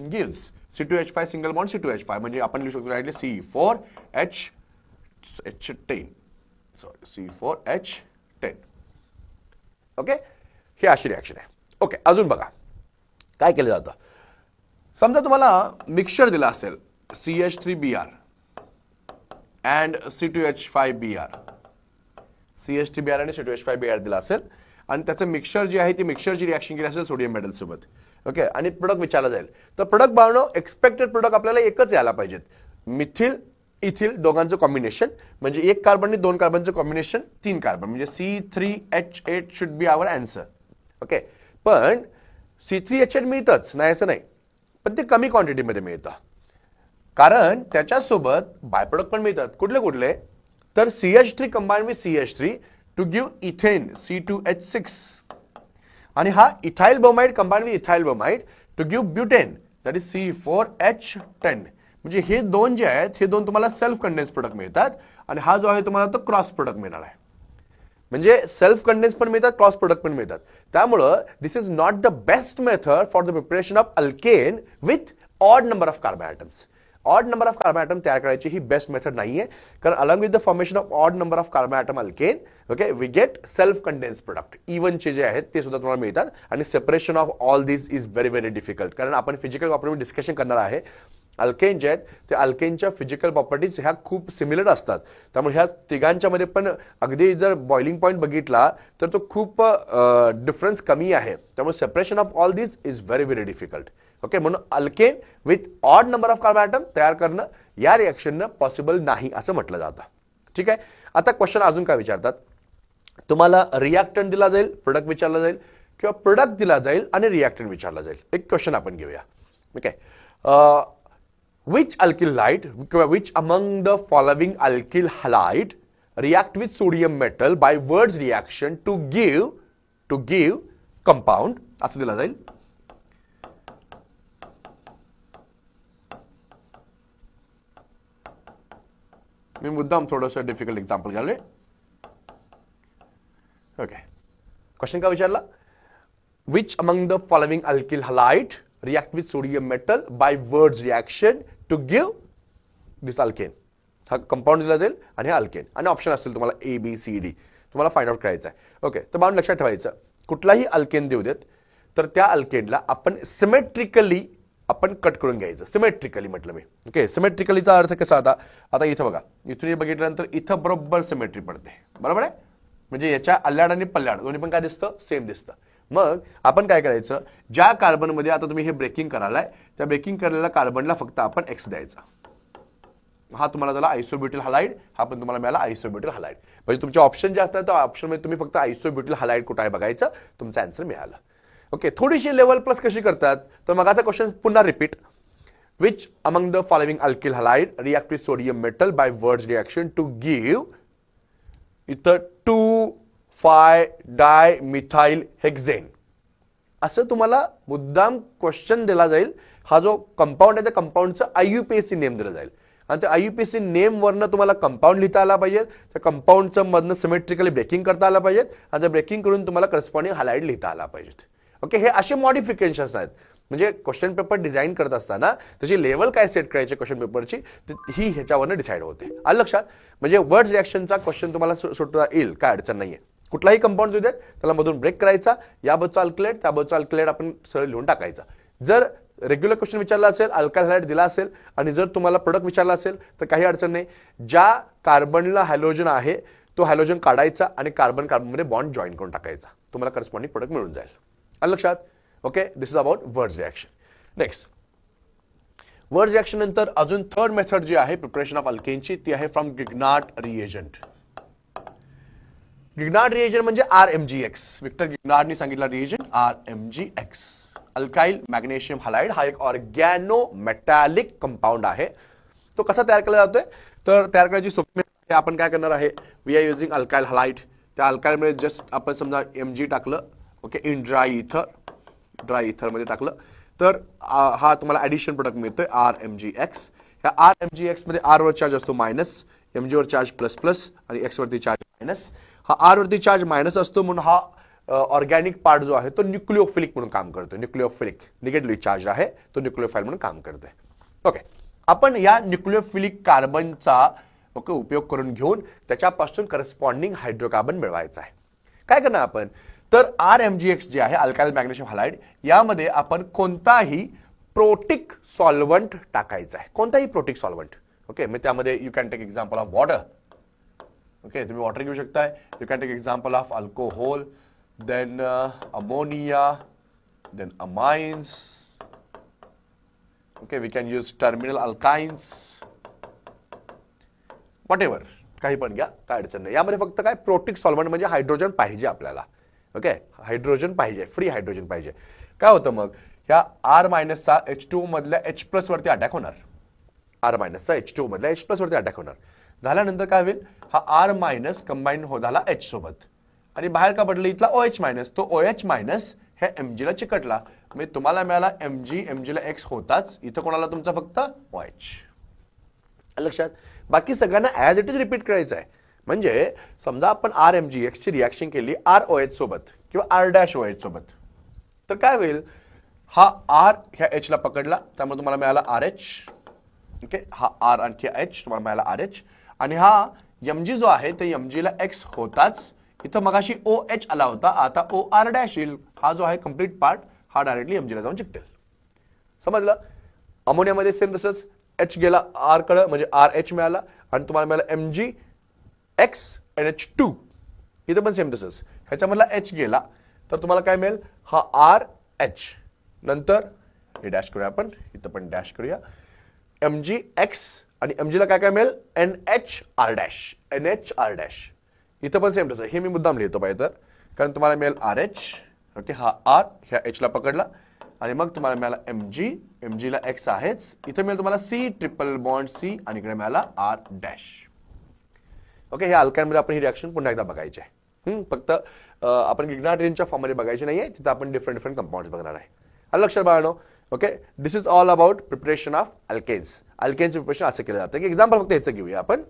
gives C2H5 single bond C2H5, म्हणजे आपण लिहू शकतो directly C4H10. Sorry, C4H10. Okay, ही अशी reaction आहे. Okay, अजून बघा काय केलं जातं. समजा तुम्हाला मिक्सचर दिला असेल CH3Br अँड C2H5Br. CH3Br आणि C2H5Br दिला असेल आणि त्याचं मिक्सचर जे आहे ती मिक्सचरची रिॲक्शन केली असेल सोडियम मेटल सोबत. ओके, आणि प्रोडक्ट विचारला जाईल, तर प्रोडक्ट बनवणं एक्सपेक्टेड प्रोडक्ट आपल्याला एकच यायला पाहिजेत, मिथिल इथिल दोघांचं कॉम्बिनेशन, म्हणजे एक कार्बन आणि 2 कार्बनचं कॉम्बिनेशन 3 कार्बन, म्हणजे C3H8 should be our answer. Okay, पण C3H8 मिळतच नाही असं नाही, पण ते कमी क्वांटिटीमध्ये मिळतं, कारण त्याच्यासोबत बाय प्रोडक्ट पण मिळतात. कुठले कुठले, तर CH3 combine with CH3 to give ethane C2H6 आणि हा ethyl bromide combine with ethyl bromide to give butane that is C4H10. म्हणजे हे दोन जे आहेत हे दोन तुम्हाला सेल्फ कंडेन्स प्रोडक्ट मिळतात आणि हा जो आहे तुम्हाला तो क्रॉस प्रोडक्ट मिळणार आहे. म्हणजे सेल्फ कंडेन्स पण मिळतात, क्रॉस प्रोडक्ट पण मिळतात. त्यामुळं this is not the best method for the preparation of alkane with odd number of carbon atoms. Odd number of carbon atom तयार करायची ही बेस्ट मेथड नाहीये, कारण along with the formation of odd number of carbon atom alkane, okay, we get self condense product. इव्हनचे जे आहेत ते सुद्धा तुम्हाला मिळतात आणि separation of all this is very very difficult, कारण आपण फिजिकल प्रॉपर्टी डिस्कशन करणार आहे. अल्केन जे आहेत ते अल्केनच्या फिजिकल प्रॉपर्टीज ह्या खूप सिमिलर असतात, त्यामुळे ह्या तिघांच्या मध्ये पण अगदी जर बॉइलिंग पॉईंट बघितला तर तो खूप डिफरन्स कमी आहे. त्यामुळे separation of all this is very very difficult. Okay, म्हणून alkane with odd number of carbon atom तयार करणं या रिॲक्शननं पॉसिबल नाही असं म्हटलं जातं. ठीक आहे, आता क्वेश्चन अजून काय विचारतात, तुम्हाला रिॲक्टंट दिला जाईल, प्रोडक्ट विचारला जाईल, किंवा प्रोडक्ट दिला जाईल आणि रिॲक्टंट विचारला जाईल. एक क्वेश्चन आपण घेऊया. ओके, which alkyl halide किंवा which among the following alkyl halide react with sodium metal by Wurtz reaction to give compound असं दिला जाईल. मी मुद्दाम थोडंसं डिफिकल्ट एक्झाम्पल घालले. ओके, क्वेश्चन का विचारला, which among the following alkyl halide react with sodium metal by Wurtz reaction to give this alkane. हा compound दिला जाईल आणि हा अल्केन, आणि ऑप्शन असतील तुम्हाला ए बी सी डी, तुम्हाला फाइंड आउट करायचं आहे. ओके, तर बाउंड लक्षात ठेवायचं, कुठलाही अल्केन देऊ देत तर त्या अल्केनला आपण सिमेट्रिकली आपण कट करून घ्यायचं. सिमेट्रिकली म्हटलं मी. ओके, सिमेट्रिकलीचा अर्थ कसा, आता इथं बघा, इथून बघितल्यानंतर इथं बरोबर सिमेट्री पडते, बरोबर आहे. म्हणजे याच्या अल्ल्याड आणि पल्ल्याड दोन्ही पण काय दिसतं, सेम दिसतं. मग आपण काय करायचं, ज्या कार्बनमध्ये आता तुम्ही हे ब्रेकिंग करालाय त्या ब्रेकिंग केलेल्या कार्बनला फक्त आपण एक्स द्यायचा. हा तुम्हाला झाला आयसोब्युटिल हलाइड, हा पण तुम्हाला मिळाला आयसोब्युटिल हलाइड. म्हणजे तुमचे ऑप्शन जे असतात त्या ऑप्शनमध्ये तुम्ही फक्त आयसोब्युटिल हलाइड कुठे आहे बघायचं, तुमचं आन्सर मिळालं. ओके, थोडीशी लेवल प्लस कशी करतात, तर मगाचा क्वेश्चन पुन्हा repeat. Which among the following alkyl halide react with sodium metal by Wurtz reaction to give इथं 2,5-डायमिथाइल हेक्झेन असं तुम्हाला मुद्दाम क्वेश्चन दिला जाईल. हा जो कंपाऊंड आहे त्या कंपाऊंडचं आययुपीएससी नेम दिलं जाईल आणि त्या आययुपीएससी नेम वरनं तुम्हाला कंपाऊंड लिहिता आला पाहिजे. त्या कंपाऊंडचं मधनं सिमेट्रिकली ब्रेकिंग करता आला पाहिजे आणि त्या ब्रेकिंग करून तुम्हाला करस्पॉन्डिंग हलाइड लिहिता आला पाहिजे. ओके, हे असे मॉडिफिकेशन्स आहेत. म्हणजे क्वेश्चन पेपर डिझाईन करत असताना त्याची लेवल काय सेट करायची क्वेश्चन पेपरची ही ह्याच्यावरनं डिसाईड होते. आलं लक्षात. म्हणजे वर्ड्स रिॲक्शनचा क्वेश्चन तुम्हाला सुटता येईल, काय अडचण नाहीये. कुठलाही कंपाऊंड देऊ देत त्याला मधून ब्रेक करायचा, या बाजूचा अल्कलेट त्या बाजूचा अल्कलेट आपण सरळ लिहून टाकायचा. जर रेग्युलर क्वेश्चन विचारला असेल, अल्काइल हलाइड दिला असेल आणि जर तुम्हाला प्रोडक्ट विचारला असेल तर काही अडचण नाही. ज्या कार्बनला हॅलोजन आहे तो हॅलोजन काढायचा आणि कार्बन कार्बनमध्ये बॉन्ड जॉईन करून टाकायचा, तुम्हाला करस्पॉन्डिंग प्रोडक्ट मिळून जाईल. आलं लक्षात. Okay, this is about words reaction. Next, words reaction नंतर अजून थर्ड मेथड जी आहे प्रिपरेशन ऑफ अल्केनची ती आहे फ्रॉम गिग्नार्ड रिएजंट. गिग्नार्ड रिएजंट म्हणजे RMgX. विक्टर गिग्नार्डनी सांगितला reagent RMgX. Alkyl magnesium halide हा एक ऑर्गॅनो मेटॅलिक कंपाऊंड आहे. तो कसा तयार केला जातोय, तर तयार करायची सोपी आपण काय करणार आहे, we are using alkyl halide. त्या अल्काइलमध्ये जस्ट आपण समजा Mg टाकलं. ओके, इन ड्राय इथर मध्ये टाकलं तर हा तुम्हाला ऍडिशन प्रोडक्ट मिळतोय RMgX. ह्या RMgX मध्ये R वर चार्ज असतो मायनस, Mg वर चार्ज प्लस प्लस आणि X वरती चार्ज मायनस. हा R वरती चार्ज मायनस असतो म्हणून हा ऑर्गॅनिक पार्ट जो आहे तो न्यूक्लिओफिलिक म्हणून काम करतोय. न्यूक्लिओफिलिक निगेटिव्हली चार्ज आहे तो न्यूक्लिओफाइल म्हणून काम करतोय. ओके, आपण या न्यूक्लिओफिलिक कार्बनचा उपयोग करून घेऊन त्याच्यापासून करस्पॉन्डिंग हायड्रोकार्बन मिळवायचा आहे. काय करणार आपण, तर RMgX जे आहे अल्काइल मॅग्नेशियम हलाइड यामध्ये आपण कोणताही प्रोटिक सॉल्व्हंट टाकायचा आहे. कोणताही प्रोटिक सॉल्व्हंट. ओके, मग त्यामध्ये you can take example of water. Okay, तुम्ही वॉटर घेऊ शकताय. You can take example of alcohol, then ammonia, then amines. Okay, we can use terminal alkynes, whatever, काही पण घ्या, काय अडचण नाही. यामध्ये फक्त काय प्रोटिक सॉल्व्हंट म्हणजे हायड्रोजन पाहिजे आपल्याला. ओके, हायड्रोजन पाहिजे, फ्री हायड्रोजन पाहिजे. काय होतं मग, ह्या R मायनसचा H2 मधल्या H+ वरती अटॅक होणार. R मायनसचा H2 मधल्या H+ वरती अटॅक होणार. झाल्यानंतर काय होईल, हा R मायनस कंबाईन हो झाला H सोबत आणि बाहेर का पडलं इथला OH मायनस, तो OH मायनस ह्या Mg ला चिकटला. म्हणजे तुम्हाला मिळाला Mg ला X होताच, इथं कोणाला तुमचा फक्त OH. लक्षात. बाकी सगळ्यांना ॲज इट इज रिपीट करायचं आहे. म्हणजे समजा आपण RMgX ची रिॲक्शन केली ROH सोबत किंवा R' सोबत, तर काय होईल, हा R ह्या H ला पकडला त्यामुळे तुम्हाला मिळाला RH. ओके, हा R आणखी H तुम्हाला मिळाला RH आणि हा Mg जो आहे ते Mg ला X होताच इथं मगाशी OH आला होता, आता OR' येईल. हा जो आहे कंप्लीट पार्ट हा डायरेक्टली Mg ला जाऊन चिकटेल. समजलं. अमोनियामध्ये सेम तसंच H गेला R कडे म्हणजे RH मिळाला आणि तुम्हाला मिळाला MgX NH2. इथं पण सेम तसंच, ह्याच्यामधला H गेला तर तुम्हाला काय मिळेल, हा RH. नंतर हे डॅश करूया आपण, इथं पण डॅश करूया. MgX आणि Mg ला काय काय मिळेल NHR'. इथं पण सेम तसं, हे मी मुद्दाम लिहितो पाहिजे तर, कारण तुम्हाला मिळेल RH, ओके, हा R ह्या H ला पकडला आणि मग तुम्हाला मिळाला MG ला X आहेच, इथे मिळेल तुम्हाला C ट्रिपल बॉन्ड C आणि इकडे मिळाला R डॅश. ओके, ह्या अल्काइनमध्ये आपण ही रिएक्शन पुन्हा एकदा बघायची आहे. फक्त आपण गिग्नार्डिनच्या फॉर्ममध्ये बघायची नाहीये, तिथं आपण डिफरंट कंपाऊंड्स बघणार आहे. आलं लक्षात बाळांनो? Okay, this is all about preparation of alkanes. अल्केन्सचं प्रिपरेशन असं केलं जातं की एक्झाम्पल फक्त याचं घेऊया आपण.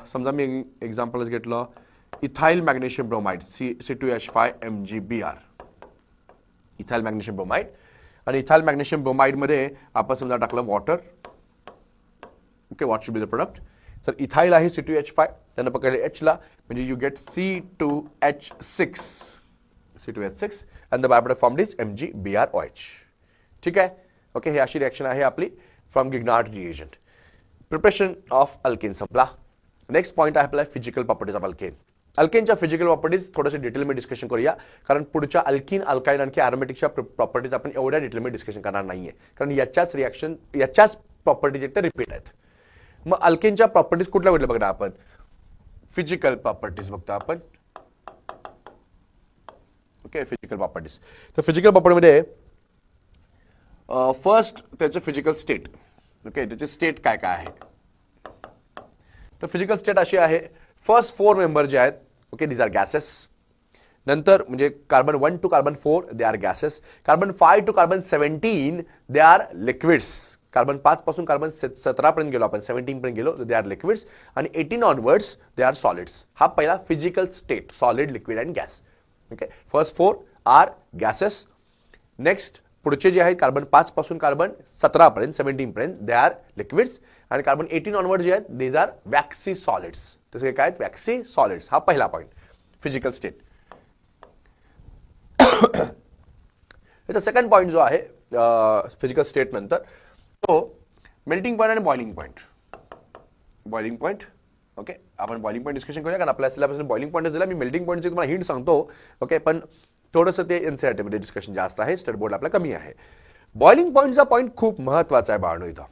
समजा मी एक्झाम्पलच घेतलं, ethyl magnesium bromide C2H5MgBr, ethyl magnesium bromide. आणि इथाइल मॅग्नेशियम ब्रोमाइड मध्ये आपण समजा टाकलं water. Okay, what should be the product? तर इथाइल आहे C2H5, त्यानं पकडले H ला, म्हणजे you get C2H6 and the byproduct formed is MgBrOH. ठीक आहे? ओके, ही अशी रिएक्शन आहे आपली from Grignard reagent. Preparation of alkane संपला. नेक्स्ट पॉइंट आहे आपला फिजिकल प्रॉपर्टीज ऑफ अल्केन. अल्केनच्या फिजिकल प्रॉपर्टीज थोडेसे डिटेलमध्ये डिस्कशन करूया, कारण पुढच्या अल्किन, अल्काइन आणखी अरोमॅटिकच्या प्रॉपर्टीज आपण एवढ्या डिटेलमध्ये डिस्कशन करणार नाहीये, कारण याच्याच प्रॉपर्टीज एकतर रिपीट आहेत. मग अल्केनच्या प्रॉपर्टीज कुठल्या कुठल्या बघणार आपण? फिजिकल प्रॉपर्टीज बघतो आपण. Okay, physical properties. तर फिजिकल प्रॉपर्टीमध्ये फर्स्ट त्याचं फिजिकल स्टेट. ओके, त्याचे स्टेट काय काय आहे? तर फिजिकल स्टेट अशी आहे, फर्स्ट 4 मेंबर जे आहेत, ओके, दीज आर गॅसेस. नंतर म्हणजे carbon 1 to carbon 4 they are gases. Carbon 5 to carbon 17 they are liquids. Carbon 5 पासून कार्बन 17 पर्यंत गेलो आपण, 17 पर्यंत गेलो, दे आर लिक्विड्स. आणि 18 ऑनवर्ड्स दे आर सॉलिड्स. हा पहिला physical state, solid, liquid and gas. Okay, first 4 are gases. Next पुढचे जे आहेत, कार्बन 5 पासून कार्बन 17 पर्यंत, 17 पर्यंत दे आर लिक्विड्स. आणि कार्बन 18 ऑनवर्ड जे आहेत, देज आर वॅक्सी सॉलिड्स. तसे काय आहेत? Waxy solids. हा पहिला पॉईंट, फिजिकल स्टेट. त्याचा सेकंड पॉईंट जो आहे फिजिकल स्टेट नंतर, तो मेल्टिंग पॉईंट आणि boiling point. Boiling point, okay, आपण बॉइलिंग पॉईंट डिस्कशन करूया, कारण आपल्या सिलेबसने बॉइलिंग पॉईंट दिला. मी मेल्टिंग पॉईंटचे तुम्हाला हिंट सांगतो, ओके, पण थोडंसं ते एनसीईआरटी मध्ये डिस्कशन जास्त आहे, स्टडी बोर्ड आपला कमी आहे. बॉइलिंग पॉईंटचा पॉईंट खूप महत्वाचा आहे बाळांनो इथं.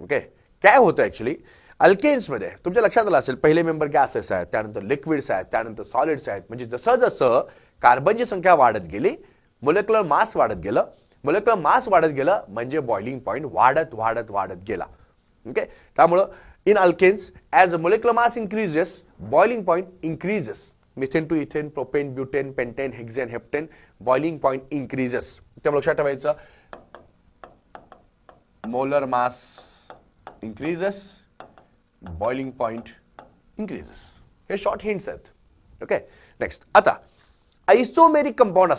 ओके, काय होतं ऍक्च्युली अल्केन्समध्ये, तुमच्या लक्षात आलं असेल, पहिले मेंबर गॅसेस आहेत, त्यानंतर लिक्विड्स आहेत, त्यानंतर सॉलिड्स आहेत. म्हणजे जसं जसं कार्बनची संख्या वाढत गेली, मोलेक्युलर मास वाढत गेलं. मोलेक्युलर मास वाढत गेलं म्हणजे बॉइलिंग पॉईंट वाढत वाढत वाढत गेला. ओके, त्यामुळं in alkanes as molecular mass increases, boiling point increases. Methane to ethane, propane, butane, pentane, hexane, heptane, boiling point increases. त्यामुळे लक्षात ठेवायचं, molar mass increases, boiling point increases. हे शॉर्ट हिंट्स आहेत. Okay, next. आता isomeric compound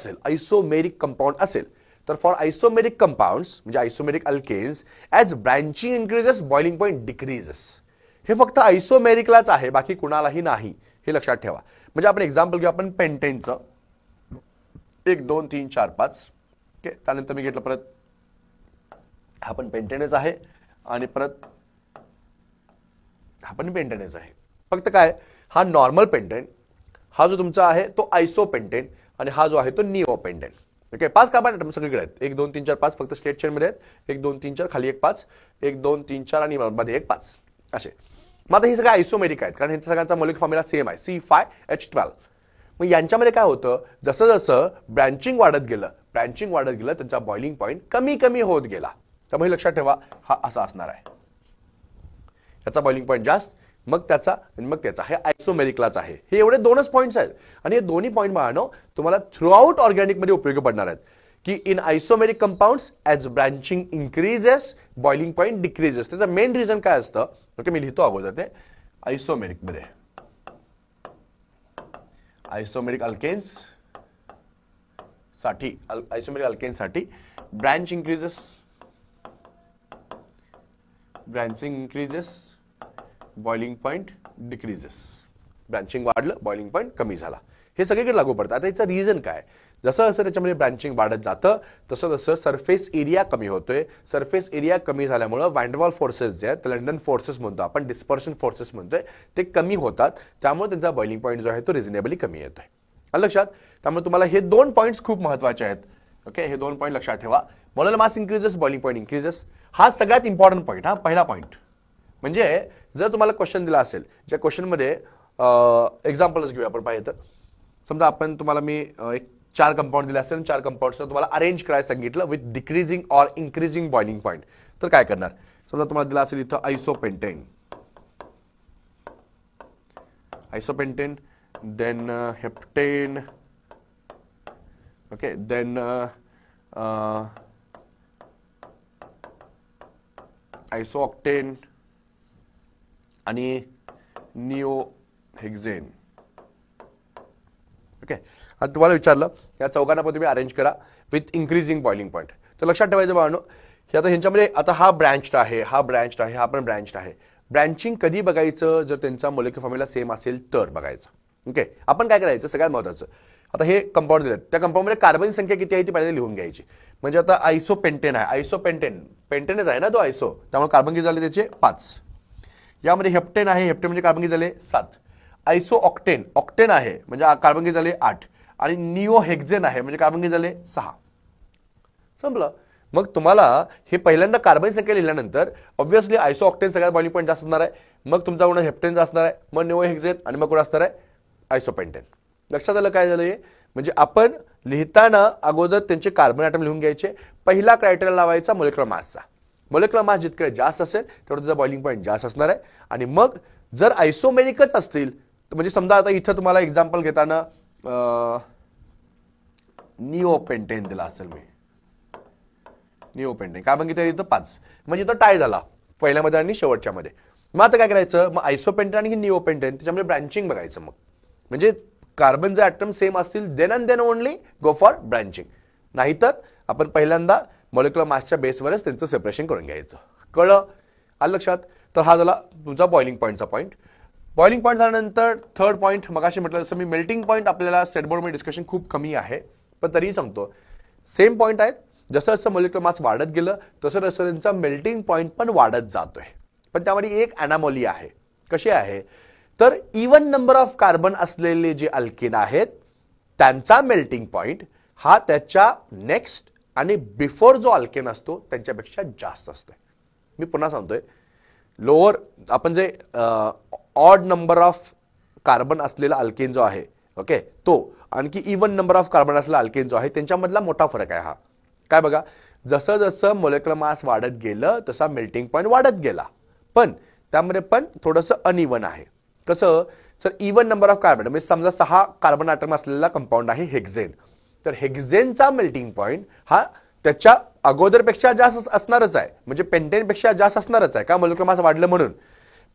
असेल, तर for isomeric compounds म्हणजे isomeric alkanes, as branching increases, boiling point decreases. हे फक्त आइसोमेरिकलाच आहे, बाकी कुणालाही नाही, हे लक्षात ठेवा. म्हणजे आपण एक्झाम्पल घेऊ आपण पेंटेनचं, 1 2 3 4 5. ओके, त्यानंतर मी घेतलं परत, हा पण पेंटेनच आहे आणि परत हा पण पेंटेनच आहे. फक्त काय, हा नॉर्मल पेंटेन, हा जो तुमचा आहे तो आयसो पेंटेन, आणि हा जो आहे तो neopentane. Okay, 5 carbon atom सगळीकडे आहेत, 1 2 3 4 5. फक्त स्टेट चेन मध्ये आहेत 1 2 3 4, खाली 1 5, 1 2 3 4 आणि मध्ये 1 5 असे. मग आता हे सगळे आयसोमेरिक आहेत, कारण ह्यांचा सगळ्यांचा मॉलिक्युलर फॉर्म्युला सेम आहे, C5H12. मग यांच्यामध्ये काय होतं, जसं जसं ब्रँचिंग वाढत गेलं, त्यांचा बॉइलिंग पॉईंट कमी कमी होत गेला. त्यामुळे लक्षात ठेवा, हा असा असणार आहे. याचा बॉइलिंग पॉईंट जास्त, मग त्याचा आणि मग त्याचा. हे आयसोमेरिकलाच आहे. हे एवढे 2च पॉईंट्स आहेत, आणि हे दोन्ही पॉईंट पाहणं तुम्हाला थ्रू आउट ऑर्गॅनिक मध्ये उपयोगी पडणार आहेत. की in isomeric compounds as branching increases, boiling point decreases. त्याचं मेन रिझन काय असतं? ओके, मी लिहितो अगोदर ते. आयसोमेरिक मध्ये, आयसोमेरिक अल्केन्स साठी, branch increases, branching increases, boiling point decreases. Branching वाढलं, बॉइलिंग पॉईंट कमी झाला. हे सगळीकडे लागू पडतं. आता याचं रिझन काय? जसं जसं त्याच्यामध्ये ब्रँचिंग वाढत जातं, तसं तसं सरफेस एरिया कमी होतोय. सरफेस एरिया कमी झाल्यामुळं वॅन्डरवाल फोर्सेस जे आहेत, लंडन फोर्सेस म्हणतो आपण, डिस्पर्शन फोर्सेस म्हणतोय, ते कमी होतात. त्यामुळे त्यांचा बॉइलिंग पॉईंट जो आहे तो रिझनेबली कमी येतोय. लक्षात. त्यामुळे तुम्हाला हे 2 पॉईंट्स खूप महत्वाचे आहेत. ओके, हे 2 पॉईंट लक्षात ठेवा. Molar mass increases, boiling point increases. हा सगळ्यात इम्पॉर्टंट पॉईंट, हा पहिला पॉईंट. म्हणजे जर तुम्हाला क्वेश्चन दिला असेल, ज्या क्वेश्चनमध्ये एक्झाम्पलच घेऊया आपण पाहिजे तर. समजा आपण तुम्हाला मी एक 4 कंपाऊंड दिले असेल, 4 कंपाऊंडचं तुम्हाला अरेंज करायला सांगितलं with decreasing or increasing boiling point, तर काय करणार? समजा तुम्हाला दिला असेल इथं आयसोपेंटेन, देन हेप्टेन, ओके, देन आयसोऑक्टेन आणि निओहेक्झेन. ओके, आता तुम्हाला विचारलं या चौघांना पण तुम्ही अरेंज करा विथ इन्क्रीजिंग बॉइलिंग पॉईंट. तर लक्षात ठेवायचं बाळांनो की आता ह्यांच्यामध्ये आता हा ब्रँच्ड आहे, हा पण ब्रँच्ड आहे. ब्रँचिंग कधी बघायचं? जर त्यांचा मोलेक्युलर फॉर्म्युला सेम असेल तर बघायचं. ओके, आपण काय करायचं? सगळ्यात महत्त्वाचं, आता हे कंपाऊंड दिलेत, त्या कंपाऊंडमध्ये कार्बन संख्या किती आहे ती पहिल्यांदा लिहून घ्यायची. म्हणजे आता आयसोपेंटेन आहे, पेंटेनच आहे ना तो आयसो, त्यामुळे कार्बन किती झाले त्याचे 5. यामध्ये हेप्टेन आहे, हेप्टेन म्हणजे कार्बन किती झाले 7. ऑक्टेन आहे म्हणजे कार्बन किती झाले 8. आणि निओहेक्झेन आहे म्हणजे कार्बन किती झाले 6. संपलं. मग तुम्हाला हे पहिल्यांदा कार्बन संख्या लिहिल्यानंतर ऑब्व्हियसली आयसोऑक्टेन सगळ्यात बॉइलिंग पॉईंट जास्त असणार आहे, मग तुमचा कोण हेप्टेन असणार आहे, मग निओहेक्झेन आणि मग कोण असणार आहे आयसोपेंटेन. लक्षात आलं काय झालं? म्हणजे आपण लिहिताना अगोदर त्यांचे कार्बन ॲटम लिहून घ्यायचे. पहिला क्रायटेरिया लावायचा मोलेक्युलर मासचा. मोलेक्युलर मास जितके जास्त असेल तेवढं त्याचा बॉइलिंग पॉईंट जास्त असणार आहे. आणि मग जर आयसोमेरिकच असतील तर म्हणजे समजा आता इथं तुम्हाला एक्झाम्पल घेताना निओपेंटेन दिला असेल, मी निओपेंटेन कार्बन किती इथं 5, म्हणजे इथं टाय झाला पहिल्यामध्ये आणि शेवटच्या मध्ये. मग आता काय करायचं? मग आयसोपेंटेन आणि निओपेंटेन त्याच्यामध्ये ब्रँचिंग बघायचं. मग म्हणजे कार्बनचे ॲटम सेम असतील then and then only go for branching. नाहीतर आपण पहिल्यांदा मोलेक्युलर मासच्या बेसवरच त्यांचं सेपरेशन करून घ्यायचं. कळलं? आलं लक्षात? तर हा झाला तुमचा बॉइलिंग पॉईंटचा पॉईंट. बॉइलिंग पॉईंट झाल्यानंतर थर्ड पॉईंट मगाशी म्हटलं जसं मी मेल्टिंग पॉईंट आपल्याला स्टेट बोर्डमध्ये डिस्कशन खूप कमी आहे, पण तरीही सांगतो सेम पॉईंट आहेत. जसं जसं मोलेक्युलर मास वाढत गेलं तसं तसं त्यांचा मेल्टिंग पॉईंट पण वाढत जातोय. पण त्यामध्ये एक अॅनामॉली आहे. कशी आहे? तर इवन नंबर ऑफ कार्बन असलेले जे अल्केन आहेत त्यांचा मेल्टिंग पॉईंट हा त्याच्या नेक्स्ट आणि बिफोर जो अल्केन असतो त्यांच्यापेक्षा जास्त असतोय. मी पुन्हा सांगतोय, लोअर आपण जे ऑड नंबर ऑफ कार्बन असलेला अल्केन जो आहे, ओके, तो आणखी इवन नंबर ऑफ कार्बन असलेला अल्केन जो आहे त्यांच्यामधला मोठा फरक आहे हा. काय बघा, जसं जसं मोलेक्युलर मास वाढत गेलं तसा मेल्टिंग पॉईंट वाढत गेला, पण त्यामध्ये पण थोडंसं अनइवन आहे. कसं? तर इवन नंबर ऑफ कार्बन म्हणजे समजा 6 कार्बन ॲटम असलेला कंपाऊंड आहे हेक्झेन, तर हेक्झेनचा मेल्टिंग पॉईंट हा त्याच्या अगोदरपेक्षा जास्त असणारच आहे, म्हणजे पेंटेनपेक्षा जास्त असणारच आहे का मोलेक्युलर मास वाढलं म्हणून.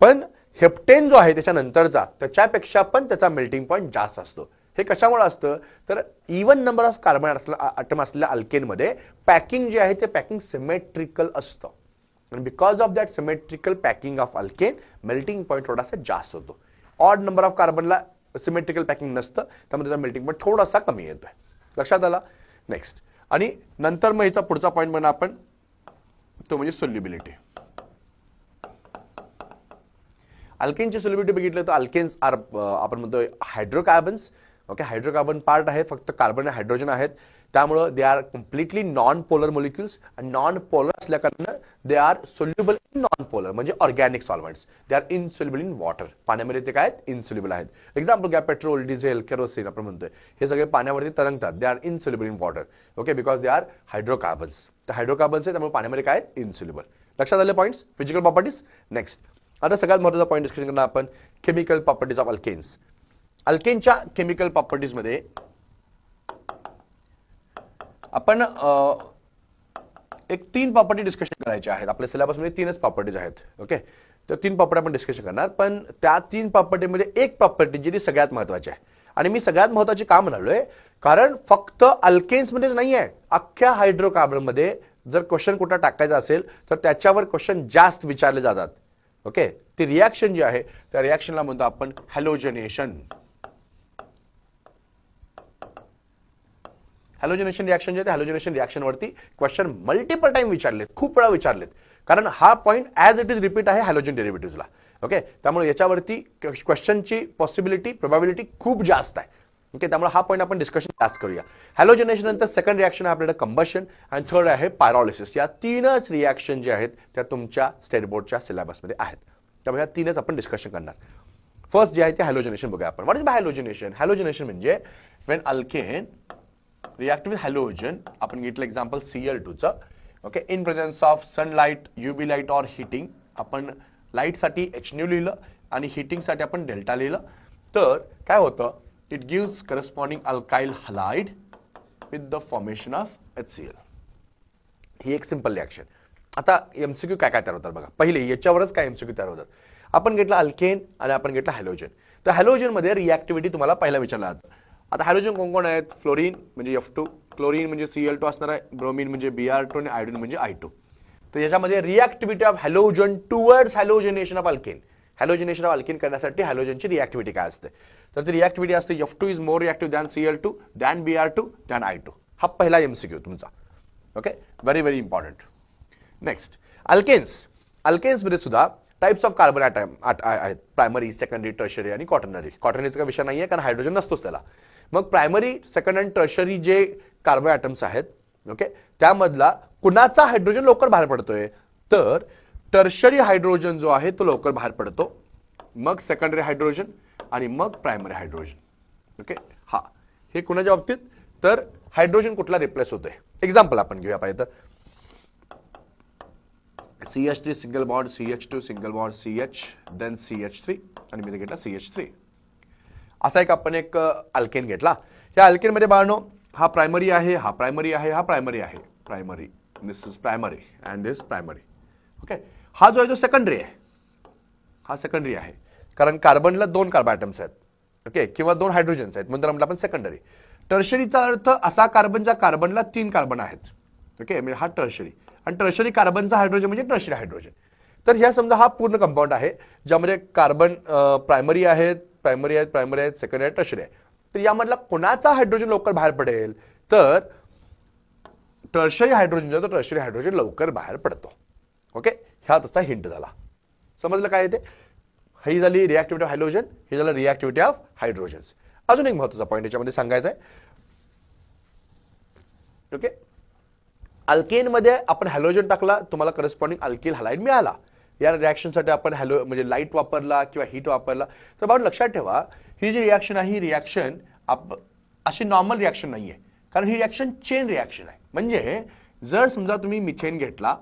पण हेप्टेन जो आहे त्याच्यानंतरचा त्याच्यापेक्षा पण त्याचा मेल्टिंग पॉईंट जास्त असतो. हे कशामुळे असतं? तर even number of carbon atom असलेल्या अल्केनमध्ये पॅकिंग जे आहे ते पॅकिंग सिमेट्रिकल असतं. आणि because of that symmetrical packing of alkane melting point थोडासा जास्त होतो. ऑड नंबर ऑफ कार्बनला सिमेट्रिकल पॅकिंग नसतं, त्यामुळे त्याचा मेल्टिंग पॉईंट थोडासा कमी येतोय. लक्षात आला? नेक्स्ट आणि नंतर मग याचा पुढचा पॉईंट म्हणा आपण तो म्हणजे सोल्युबिलिटी. अल्केनची सोल्युबिलिटी बघितलं तर अल्केन्स आर आपण म्हणतो हायड्रोकार्बन्स. ओके, हायड्रोकार्बन पार्ट आहे, फक्त कार्बन आणि हायड्रोजन आहेत, त्यामुळं they are completely non polar molecules. आणि नॉन पोलर असल्या कारणानं they are soluble in non polar म्हणजे organic solvents. They are insoluble in water. पाण्यामध्ये ते काय आहेत? इनसोल्युबल आहेत. एक्झाम्पल घ्या, पेट्रोल, डिझेल, केरोसिन आपण म्हणतोय, हे सगळे पाण्यावरती तरंगतात. They are insoluble in water. Okay, because they are hydrocarbons. तर हायड्रोकार्बन्स आहे त्यामुळे पाण्यामध्ये काय आहेत? इनसोल्युबल. लक्षात आले पॉईंट्स? Physical properties. नेक्स्ट आता सगळ्यात महत्त्वाचा पॉईंट डिस्कशन करणार आपण केमिकल प्रॉपर्टीज ऑफ अल्केन्स. अल्केनच्या केमिकल प्रॉपर्टीजमध्ये आपण एक 3 प्रॉपर्टी डिस्कशन करायचे आहेत. आपल्या सिलेबसमध्ये 3च प्रॉपर्टीज आहेत. ओके, तर 3 प्रॉपर्टी आपण डिस्कशन करणार, पण त्या 3 प्रॉपर्टीमध्ये एक प्रॉपर्टी जी सगळ्यात महत्त्वाची आहे. आणि मी सगळ्यात महत्त्वाची का म्हणालोय? कारण फक्त अल्केन्समध्येच नाही आहे, अख्ख्या हायड्रोकार्बनमध्ये जर क्वेश्चन कुठं टाकायचा असेल तर त्याच्यावर क्वेश्चन जास्त विचारले जातात. ओके, ती रिॲक्शन जी आहे त्या रिॲक्शनला म्हणतो आपण हॅलोजनेशन. हॅलोजनेशन रिॲक्शन जे आहे हॅलोजनेशन रिॲक्शनवरती क्वेश्चन मल्टिपल टाइम विचारलेत, खूप वेळा विचारलेत, कारण हा point as it is repeat आहे हॅलोजन डेरिव्हेटिव्हजला. ओके, त्यामुळे याच्यावरती क्वेश्चनची पॉसिबिलिटी प्रोबॅबिलिटी खूप जास्त आहे. ओके, त्यामुळे हा पॉईंट आपण डिस्कशन जास्त करूया. हॅलोजनेशन नंतर सेकंड रिॲक्शन आहे आपल्याकडे कंबशन आणि थर्ड आहे पायरोलिसिस. या 3च रिॲक्शन जे आहेत त्या तुमच्या स्टेट बोर्डच्या सिलेबसमध्ये आहेत, त्यामुळे या 3च आपण डिस्कशन करणार. फर्स्ट जे आहे ते हॅलोजनेशन बघूया आपण. What is by halogenation? Halogenation म्हणजे when alkane react with halogen, आपण घेतलं एक्झाम्पल Cl2 चं, okay, in presence of sunlight, UV light or heating. आपण लाईट साठी Hν लिहिलं आणि हिटिंग साठी आपण डेल्टा लिहिलं. तर काय होतं, it gives corresponding alkyl halide with the formation of HCl. ही एक सिंपल रिएक्शन. आता एमसीक्यू काय काय तयार होतात बघा. पहिले याच्यावरच काय एमसीक्यू तयार होतात. आपण घेतला अल्केन आणि आपण घेतला हॅलोजन. तर हॅलोजन मध्ये रिएक्टिव्हिटी तुम्हाला पहिला विचारला जातं. आता हॅलोजन कोण कोण आहेत? फ्लोरीन म्हणजे F2, क्लोरीन म्हणजे Cl2 असणार आहे, ब्रोमीन म्हणजे Br2 आणि आयोडीन म्हणजे I2. तर याच्यामध्ये reactivity of halogen towards halogenation of alkane. Halogenation of alkane करण्यासाठी हॅलोजनची रिएक्टिव्हिटी काय असते? तर ती रिएक्टिव्हिटी असते F2 is more reactive than Cl2 than Br2 than I2. हा पहिला एमसीक्यू तुमचा. Okay, very very important. Next, alkanes. Alkanes मध्ये सुद्धा टाइप्स ऑफ कार्बन ॲटम आहेत. प्रायमरी, सेकंडरी, टर्शरी आणि क्वाटर्नरी. क्वाटर्नरीचा विषय नाहीये कारण हायड्रोजन नसतोच त्याला. मग प्रायमरी, सेकंड आणि टर्शरी जे कार्बन ॲटम्स आहेत, ओके, त्यामधला कुणाचा हायड्रोजन लवकर बाहेर पडतोय? तर टर्शरी हायड्रोजन जो आहे तो लवकर बाहेर पडतो, मग सेकंडरी हायड्रोजन आणि मग प्रायमरी हायड्रोजन. ओके, हा हे कुणाच्या बाबतीत? तर हायड्रोजन कुठला रिप्लेस होतोय. एक्झाम्पल आपण घेऊया पाहिजे तर CH3 single bond, CH2 single bond, CH then CH3 आणि मी घेतला CH3. असा एक आपण एक अल्केन घेतला. या अल्केन मध्ये बाळनो हा प्रायमरी आहे, हा प्रायमरी आहे, हा प्रायमरी आहे. Primary, this is primary and this primary. Okay, हा जो आहे तो सेकंडरी आहे. हा सेकंडरी आहे कारण कार्बनला 2 कार्बन ॲटम्स आहेत, ओके, किंवा 2 हायड्रोजन्स आहेत, म्हणून आपण सेकंडरी. टर्शरीचा अर्थ असा कार्बन ज्या कार्बनला 3 कार्बन आहेत. ओके, म्हणजे हा टर्शरी. आणि टर्शरी कार्बनचा हायड्रोजन म्हणजे टर्शरी हायड्रोजन. तर ह्या समजा हा पूर्ण कंपाऊंड आहे ज्यामध्ये कार्बन प्रायमरी आहेत, प्रायमरी आहेत, प्रायमरी आहेत, सेकंडरी आहेत, टर्शरी आहे. तर यामधला कोणाचा हायड्रोजन लवकर बाहेर पडेल? तर टर्शरी हायड्रोजन जो टर्शरी हायड्रोजन लवकर बाहेर पडतो. ओके, ह्या त्याचा हिंट झाला. समजलं काय ते? ही झाली रिएक्टिव्हिटी ऑफ हायड्रोजन, ही झालं रिएक्टिव्हिटी ऑफ हायड्रोजन्स. अजून एक महत्त्वाचा पॉईंट याच्यामध्ये सांगायचा आहे. ओके, अल्केन मध्ये आपण हॅलोजन टाकला, तुम्हाला करस्पॉन्डिंग अल्किल हलाइड मिळाला. या रिएक्शनसाठी आपण म्हणजे लाईट वापरला किंवा हीट वापरला. तर बाबा लक्षात ठेवा, ही जी रिएक्शन आहे ही रिएक्शन अशी नॉर्मल रिएक्शन नाहीये, कारण ही रिएक्शन चेन रिएक्शन आहे. म्हणजे जर समजा तुम्ही मिथेन घेतला,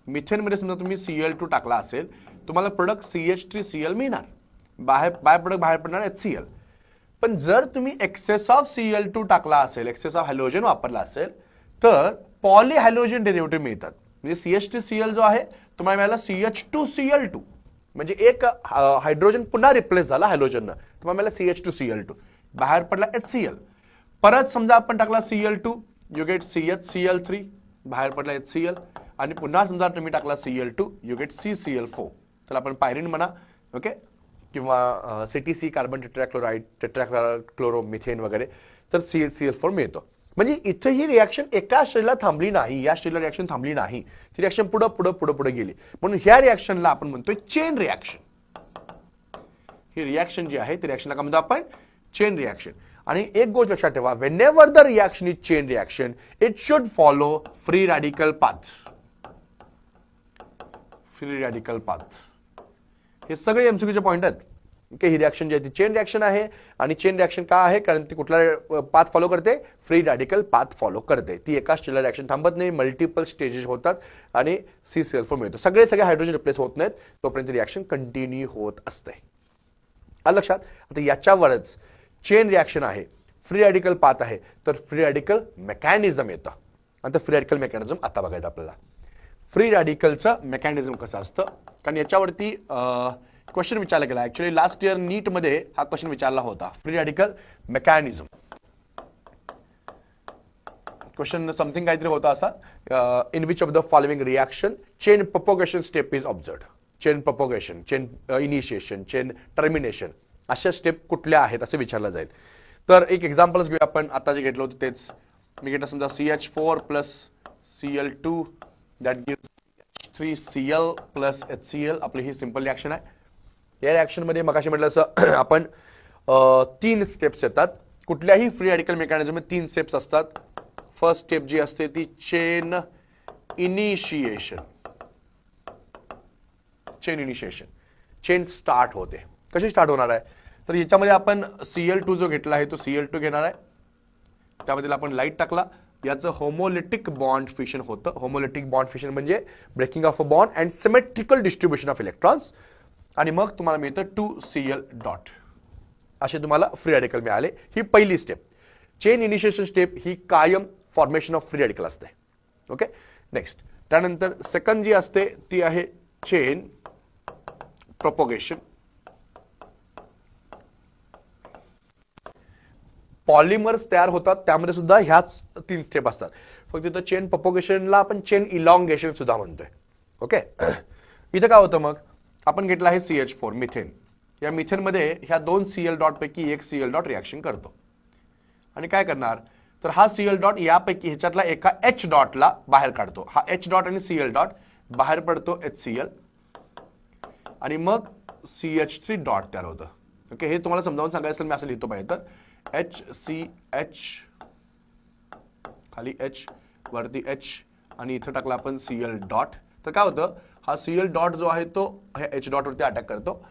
मिथेनमध्ये समजा तुम्ही Cl2 टाकला असेल, तुम्हाला प्रोडक्ट CH3Cl मिळणार, बाय प्रोडक्ट बाहेर पडणार HCl. पण जर तुम्ही एक्सेस ऑफ Cl2 टाकला असेल, एक्सेस ऑफ हॅलोजन वापरला असेल, तर पॉलीहॅलोजन डेरिव्हेटिव्ह मिळतात. म्हणजे CH3Cl जो आहे तुम्हाला मिळाला CH2Cl2, म्हणजे एक हायड्रोजन पुन्हा रिप्लेस झाला हॅलोजननं, तुम्हाला मिळाला CH2Cl2, बाहेर पडला HCl. परत समजा आपण टाकला Cl2, यू गेट CHCl3, बाहेर पडला HCl. आणि पुन्हा समजा तुम्ही टाकला Cl2, यू गेट CCl4. तर आपण पायरीन म्हणा, ओके, किंवा CTC कार्बन टेट्राक्लोराइड, टेट्राक्लोरोमिथेन वगैरे, तर CCl4 मिळतो. म्हणजे इथे ही रिएक्शन एका स्टेजला थांबली नाही, या स्टेजला रिएक्शन थांबली नाही, ही रिएक्शन पुढे पुढे पुढे पुढे गेली. म्हणून ह्या रिएक्शनला आपण म्हणतोय चेन रिएक्शन. ही रिएक्शन जी आहे ती रिएक्शनला काय म्हणतो आपण? Chain reaction. आणि एक गोष्ट लक्षात ठेवा, whenever the reaction is chain reaction, it should follow free radical path. Free radical path हे सगळे एमसीक्यूचे पॉइंट आहेत. की ही रिएक्शन जी आहे ती चेन रिएक्शन आहे. आणि चेन रिएक्शन का आहे? कारण ती कुठला पाथ फॉलो करते? फ्री रॅडिकल पाथ फॉलो करते. ती एका स्टेजला रिएक्शन थांबत नाही, मल्टिपल स्टेजेस होतात आणि CCl4 मिळतो. सगळे हायड्रोजन रिप्लेस होत नाहीत, तोपर्यंत रिएक्शन कंटिन्यू होत असते. आलं लक्षात? आता याच्यावरच चेन रिएक्शन आहे, फ्री रॅडिकल पाथ आहे, तर फ्री रॅडिकल मेकॅनिझम येतं. आता फ्री रॅडिकल मेकॅनिझम आता बघायचं आपल्याला. फ्री रॅडिकलचं मेकॅनिझम कसं असतं, कारण याच्यावरती क्वेश्चन विचारला गेला. ऍक्च्युअली लास्ट इयर नीट मध्ये हा क्वेश्चन विचारला होता, free radical mechanism. Question something काहीतरी होता असा, in which of the following reaction chain propagation step is observed. Chain propagation, chain initiation, chain termination, अशा स्टेप कुठल्या आहेत असं विचारलं जाईल. तर एक एक्झाम्पलच घेऊया आपण. आता जे घेतलं होतं तेच मी घेतलं. समजा CH4 plus Cl2 that gives 3Cl plus HCl. आपली ही सिंपल रिएक्शन आहे. या रिएक्शन मध्ये मगाशी म्हटलं असं आपण 3 स्टेप्स येतात. कुठल्याही फ्री रॅडिकल मेकॅनिझम मध्ये 3 स्टेप्स असतात. फर्स्ट स्टेप जी असते ती chain initiation. Chain initiation, chain start होते. कशी स्टार्ट होणार आहे? तर याच्यामध्ये आपण Cl2 जो घेतला आहे तो Cl2 घेणार आहे, त्यामध्ये आपण लाईट टाकला, याचं होमोलिटिक बॉन्ड फिशन होतं. होमोलिटिक बॉन्ड फिशन म्हणजे breaking of a bond and symmetrical distribution of electrons, आणि मग तुम्हाला मिळतं 2Cl डॉट. असे तुम्हाला फ्री रॅडिकल मिळाले. ही पहिली स्टेप. चेन इनिशिएशन स्टेप ही कायम फॉर्मेशन ऑफ फ्री रॅडिकल असते. Okay, next. त्यानंतर सेकंड जी असते ती आहे चेन प्रोपोगेशन. पॉलिमर्स तयार होतात, त्यामध्ये सुद्धा ह्याच 3 स्टेप असतात. फक्त इथं चेन प्रोपोगेशनला आपण चेन इलॉंगेशन सुद्धा म्हणतोय. ओके, इथं काय होतं, मग आपण घेतला आहे CH4 मिथेन. या मिथेनमध्ये ह्या 2 Cl डॉट पैकी एक Cl डॉट रिॲक्शन करतो आणि काय करणार, तर हा Cl डॉट यापैकी ह्याच्यातला एका H डॉटला बाहेर काढतो. हा H डॉट आणि Cl डॉट बाहेर पडतो HCl आणि मग CH3 डॉट तयार होतं. ओके, हे तुम्हाला समजावून सांगायचं मी असं लिहितो पाहिजे तर HCH खाली H वरती H आणि इथं टाकला आपण Cl डॉट. तर काय होतं, हा Cl डॉट जो आहे तो ह्या H डॉट वरती अटॅक करतो,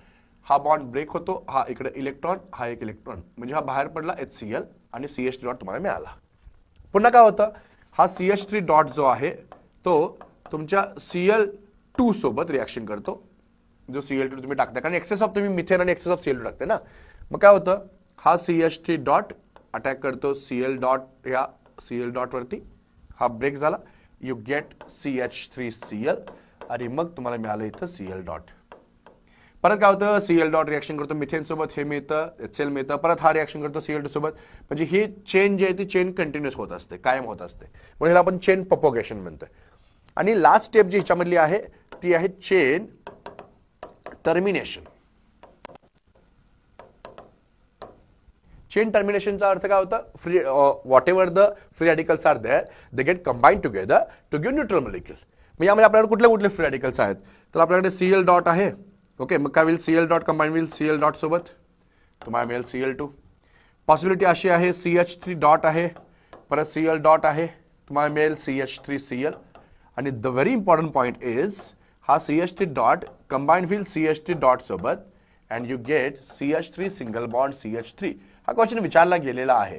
हा बॉन्ड ब्रेक होतो, हा इकडे इलेक्ट्रॉन, हा एक इलेक्ट्रॉन, म्हणजे हा बाहेर पडला HCl आणि CH डॉट तुम्हाला मिळाला. पुन्हा काय होतं, हा CH3 डॉट जो आहे तो तुमच्या Cl2 सोबत रिॲक्शन करतो, जो Cl2 तुम्ही टाकता, कारण एक्सेस ऑफ तुम्ही मिथेन आणि एक्सेस ऑफ Cl2 टाकते ना. मग काय होतं, हा CH3 डॉट अटॅक करतो Cl डॉट या Cl डॉट वरती, हा ब्रेक झाला, यू गेट CH3Cl आणि मग तुम्हाला मिळालं इथं Cl डॉट. परत काय होतं, Cl डॉट रिॲक्शन करतो मिथेन सोबत, हे मिळतं, HCl मिळतं, परत हा रिॲक्शन करतो Cl2 सोबत. म्हणजे ही चेन जी आहे ती चेन कंटिन्युअस होत असते, कायम होत असते, म्हणून ह्याला आपण चेन प्रोपोगेशन म्हणतोय. आणि लास्ट स्टेप जी ह्याच्यामधली आहे ती आहे चेन टर्मिनेशन. चेन टर्मिनेशनचा अर्थ काय होता, free whatever the free radicals are there they get combine together to give neutral molecule. मग यामध्ये आपल्याकडे कुठले कुठले फ्री रॅडिकल्स आहेत, तर आपल्याकडे Cl डॉट आहे. ओके, मग काय होईल, Cl डॉट कंबाईन होईल Cl डॉट सोबत, तुम्हाला मिळेल Cl2. पॉसिबिलिटी अशी आहे CH3 डॉट आहे, परत Cl डॉट आहे, तुम्हाला मिळेल CH3Cl. आणि the very important point is हा CH3 डॉट कंबाईन होईल CH3 डॉट सोबत and you get CH3 single bond CH3. हा क्वेश्चन विचारला गेलेला आहे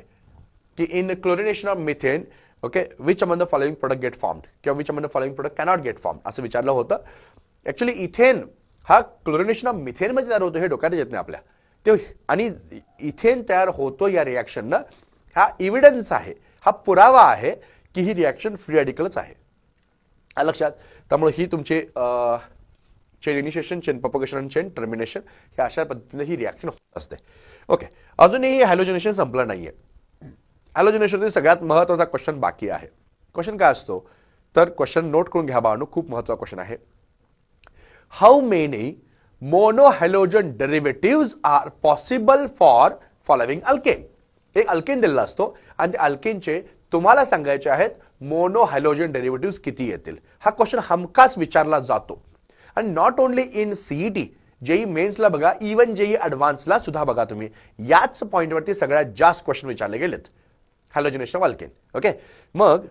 की in chlorination of methane, okay, which among the following product get formed किंवा which among the following product cannot get formed असं विचारलं होतं. ऍक्च्युली इथेन हा क्लोरिनेशन ऑफ मिथेन मध्ये तयार होतो हे डोक्यात येत नाही आपल्या ते, आणि इथेन तयार होतो या रिॲक्शननं, हा एव्हिडन्स आहे, हा पुरावा आहे की ही रिॲक्शन फ्री रॅडिकलच आहे. लक्षात. त्यामुळे ही तुमचे चेन इनिशिएशन, चेन प्रोपोगेशन आणि चेन टर्मिनेशन हे अशा पद्धतीने ही रिॲक्शन होत असते. ओके, अजूनही हॅलोजनेशन संपलं नाहीये. हॅलोजनेशनचा सगळ्यात महत्त्वाचा क्वेश्चन बाकी आहे. क्वेश्चन काय असतो, तर क्वेश्चन नोट करून घ्या बाळांनो, खूप महत्त्वाचा क्वेश्चन आहे. How many monohalogen derivatives are possible for following alkane. एक अल्केन दिलेला असतो आणि त्या अल्केनचे तुम्हाला सांगायचे आहेत मोनोहॅलोजन डेरिव्हेटिव्हज किती येतील. हा क्वेश्चन हमखास विचारला जातो आणि not only in CET, JEE मेन्सला बघा, इवन जेई ऍडव्हान्सला सुद्धा बघा तुम्ही, याच पॉइंटवरती सगळ्यात जास्त क्वेश्चन विचारले गेलेत हॅलोजनेशन ऑफ अल्केन. ओके, मग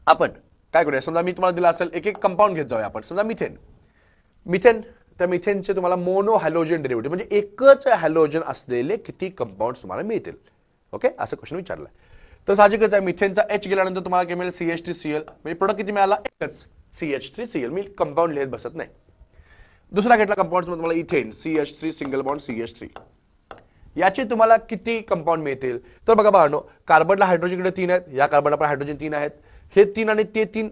आपण काय करूया, समजा मी तुम्हाला दिला असेल एक एक कंपाऊंड घेत जाऊया आपण. समजा मिथेन, मिथेन, त्या मिथेनचे तुम्हाला मोनो हॅलोजन डेरिव्हेटिव्ह म्हणजे एकच हॅलोजन असलेले किती कंपाऊंड तुम्हाला मिळतील. ओके, असं क्वेश्चन विचारलाय. तर साहजिकच आहे, मिथेनचा H गेल्यानंतर तुम्हाला काय मिळेल CH3Cl, म्हणजे प्रोडक्ट किती मिळाला, एकच CH3Cl. मी कंपाऊंड लिहित बसत नाही. दुसरा घेतला कंपाऊंड तुम्हाला ethane CH3 single bond CH3, याचे तुम्हाला किती कंपाऊंड मिळतील, तर बघा बाळांनो, कार्बनला हायड्रोजन इकडे 3 आहेत, या कार्बनला पण हायड्रोजन 3 आहेत, हे 3 आणि ते 3,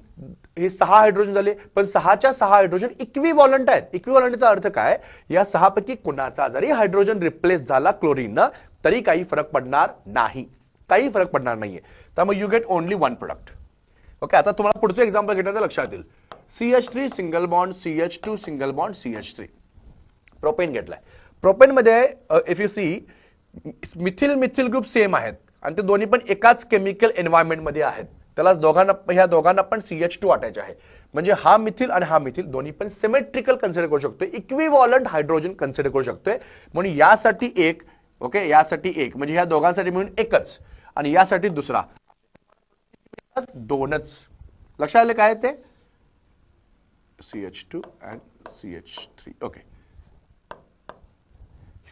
हे 6 हायड्रोजन झाले, पण 6च्या 6 हायड्रोजन इक्विव्हॅलंट आहेत. इक्विव्हॅलंटचा अर्थ काय, या 6 पैकी कुणाचा जरी हायड्रोजन रिप्लेस झाला क्लोरीननं तरी काही फरक पडणार नाही, काही फरक पडणार नाहीये. त्यामुळे you get only one product. Okay, आता तुम्हाला पुढचं एक्झाम्पल घेतलं तर लक्षात येईल. CH3 single bond CH2 single bond CH3, propane घेतलाय. प्रोपेन मध्ये if you see methyl methyl group same आहेत आणि ते दोन्ही पण एकाच केमिकल एन्व्हायरमेंट मध्ये आहेत. त्याला ह्या दोघांना पण CH2 अटॅच आहे, म्हणजे हा मिथिल आणि हा मिथिल दोन्ही पण सिमेट्रिकल कन्सिडर करू शकतोय, इक्विव्हॅलंट हायड्रोजन कन्सिडर करू शकतोय. म्हणून यासाठी एक, ओके, यासाठी एक, म्हणजे ह्या दोघांसाठी मिळून एकच आणि यासाठी दुसरा, दोनच. लक्षात आले काय ते, CH2 and CH3. Okay,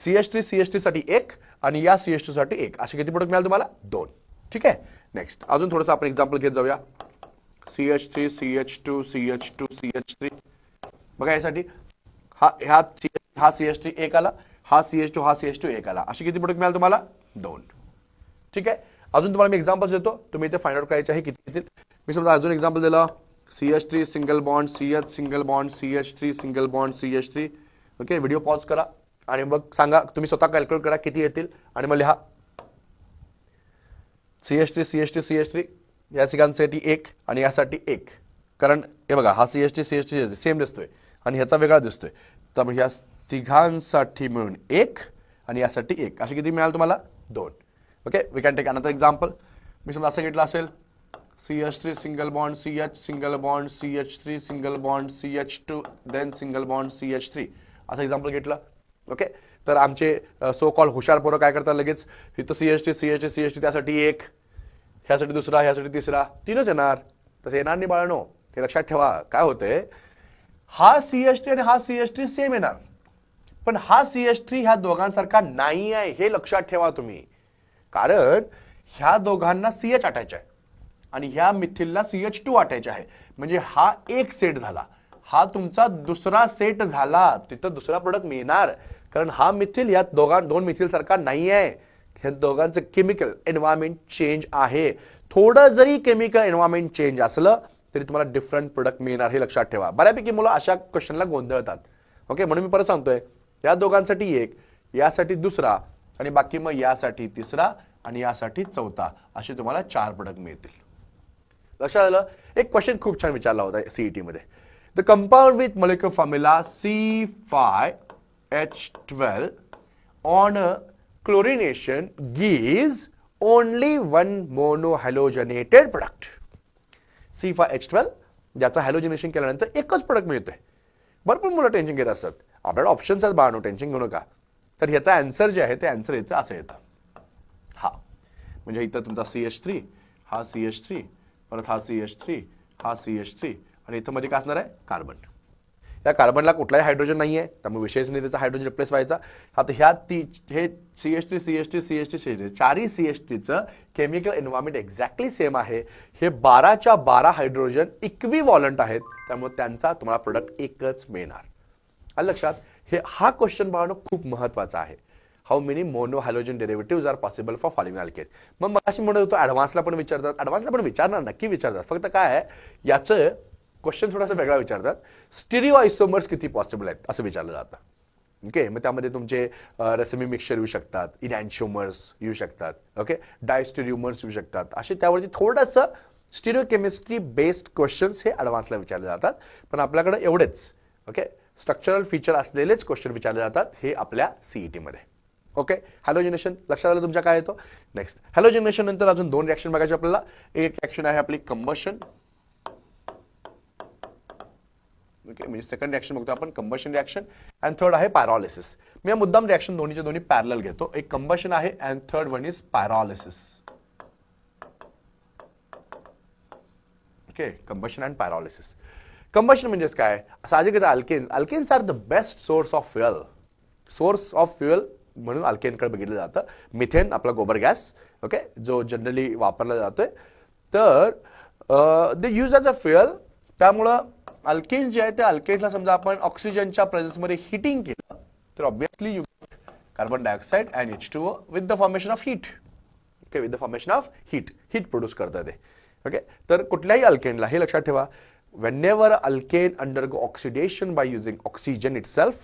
CH3 CH3 साठी 1 आणि या CH2 साठी 1, असे किती प्रोडक्ट मिळाले तुम्हाला? 2. ठीक आहे. नेक्स्ट अजून थोडंसं आपण एक्झाम्पल घेत जाऊया. CH3 CH2 CH2 CH3. बघा यासाठी हा CH3 1 आला, हा CH2 1 आला, असे किती प्रोडक्ट मिळाले तुम्हाला? 2. ठीक आहे. अजून तुम्हाला मी एक्झाम्पल्स देतो, तुम्ही इथे फाइंड आउट करायचे आहे किती येतील. मी समजा अजून एक्झाम्पल दिलं, CH3 single bond CH single bond CH3 single bond CH3. Okay, video pause करा आणि मग सांगा, तुम्ही स्वतः कॅल्क्युलेट करा किती येतील आणि मग लिहा. CH3 CH3 CH3 या तिघांसाठी 1 आणि यासाठी 1, कारण हे बघा हा CH3 CH3 सेम दिसतोय आणि ह्याचा वेगळा दिसतोय, तर मग या तिघांसाठी मिळून 1 आणि यासाठी 1, असे किती मिळाल तुम्हाला? 2. Okay, we can take another example. मी समजा असं घेतलं असेल, CH3 single bond CH single bond CH3 single bond CH2 then single bond CH3, असं एक्झाम्पल घेतलं. ओके, तर आमचे सो कॉल हुशार पोरं काय करतात, लगेच इथं CH3 CH3 CH3 त्यासाठी 1, ह्यासाठी दुसरा, ह्यासाठी तिसरा, 3च येणार. तसं येणार नाही बाळांनो, हे लक्षात ठेवा. काय होतंय, हा CH3 आणि हा CH3 सेम येणार, पण हा CH3 ह्या दोघांसारखा नाही आहे, हे लक्षात ठेवा तुम्ही. कारण ह्या दोघांना CH आटायचा आहे आणि ह्या मिथिलला CH2 आटायचा आहे, म्हणजे हा एक सेट झाला, हा तुमचा दुसरा सेट झाला. तिथं दुसरा प्रोडक्ट मिळणार, कारण हा मिथिल या दोन मिथिल सारखा नाही आहे. ह्या दोघांचं केमिकल एन्व्हायरमेंट चेंज आहे. थोडं जरी केमिकल एन्व्हायरमेंट चेंज असलं तरी तुम्हाला डिफरंट प्रोडक्ट मिळणार, हे लक्षात ठेवा. बऱ्यापैकी मुलं अशा क्वेश्चनला गोंधळतात. ओके, म्हणून मी परत सांगतोय, या दोघांसाठी 1, यासाठी दुसरा आणि बाकी मग यासाठी तिसरा आणि यासाठी चौथा, असे तुम्हाला 4 प्रोडक्ट मिळतील. लक्षात आलं? एक क्वेश्चन खूप छान विचारला होता CET मध्ये. The compound with molecular formula C5H12 on chlorination gives only one monohalogenated product. C5H12 ज्याचा हॅलोजिनेशन केल्यानंतर एकच प्रोडक्ट मिळतोय. भरपूर मुलं टेन्शन घेत असतात, आपल्याला ऑप्शन्स आहेत बाळांनो, टेन्शन घेऊ नका. तर ह्याचा आन्सर जे आहे ते आन्सर याचं असं येतं. हा म्हणजे इथं तुमचा CH3, हा CH3, परत हा CH3, हा CH3 आणि इथं मध्ये काय असणार आहे? कार्बन. या कार्बनला कुठलाही हायड्रोजन नाही आहे, त्यामुळे विशेष नाही त्याचा हायड्रोजन रिप्लेस व्हायचा. आता हे CH3 CH3 CH3 CH3 चारही CH3चं केमिकल एन्व्हायरमेंट एक्झॅक्टली सेम आहे. हे 12च्या 12 हायड्रोजन इक्विव्हॅलंट आहेत, त्यामुळे त्यांचा तुम्हाला प्रोडक्ट एकच मिळणार. आलं लक्षात? हा क्वेश्चन बाळांनो खूप महत्वाचा आहे. How many mono halogen derivatives are possible for following alkane. मग अशी म्हणत होतो ऍडव्हान्सला पण विचारतात, ऍडव्हान्सला पण विचारणार, नक्की विचारतात. फक्त काय आहे, याचं क्वेश्चन थोडासा वेगळा विचारतात. स्टिरिओ आयसोमर्स किती पॉसिबल आहेत असं विचारलं जातं. ओके, मग त्यामध्ये तुमचे रेसिमी मिक्सचर येऊ शकतात, इनॅन्शिओमर्स येऊ शकतात, ओके, डायस्टिरिओमर्स येऊ शकतात. असे त्यावरती थोडंसं स्टिरिओ केमिस्ट्री बेस्ड क्वेश्चन्स हे ऍडव्हान्सला विचारले जातात. पण आपल्याकडे एवढेच ओके स्ट्रक्चरल फीचर असलेलेच क्वेश्चन विचारले जातात हे आपल्या CET मध्ये. ओके, हॅलोजिनेशन लक्षात आलं तुमच्या काय येतो. नेक्स्ट, हॅलोजिनेशन नंतर अजून 2 रिएक्शन बघायचे आपल्याला. एक रिएक्शन आहे आपली कंबशन. ओके, म्हणजे सेकंड रिएक्शन बघतो आपण कंबशन रिएक्शन, अँड थर्ड आहे पायरोलिसिस. मी मुद्दाम रिएक्शन दोन्हीचे दोन्ही पॅरलल घेतो. एक कंबशन आहे and third one is pyrolysis. Okay, combustion and pyrolysis. Combustion म्हणजे काय? साहजिकच alkanes are the best source of fuel. Source of fuel म्हणून अल्केनकडे बघितलं जातं. मिथेन आपला गोबर गॅस, ओके, जो जनरली वापरला जातोय. तर दे यूज ॲज अ फ्युएल. त्यामुळं अल्केन जे आहे ते अल्केनला समजा आपण ऑक्सिजनच्या प्रेझेन्समध्ये हिटिंग केलं तर obviously you carbon dioxide and H2O with the formation of heat. Okay, with the formation of heat produce करतं ते. ओके, तर कुठल्याही अल्केनला हे लक्षात ठेवा, whenever alkane undergo oxidation by using oxygen itself,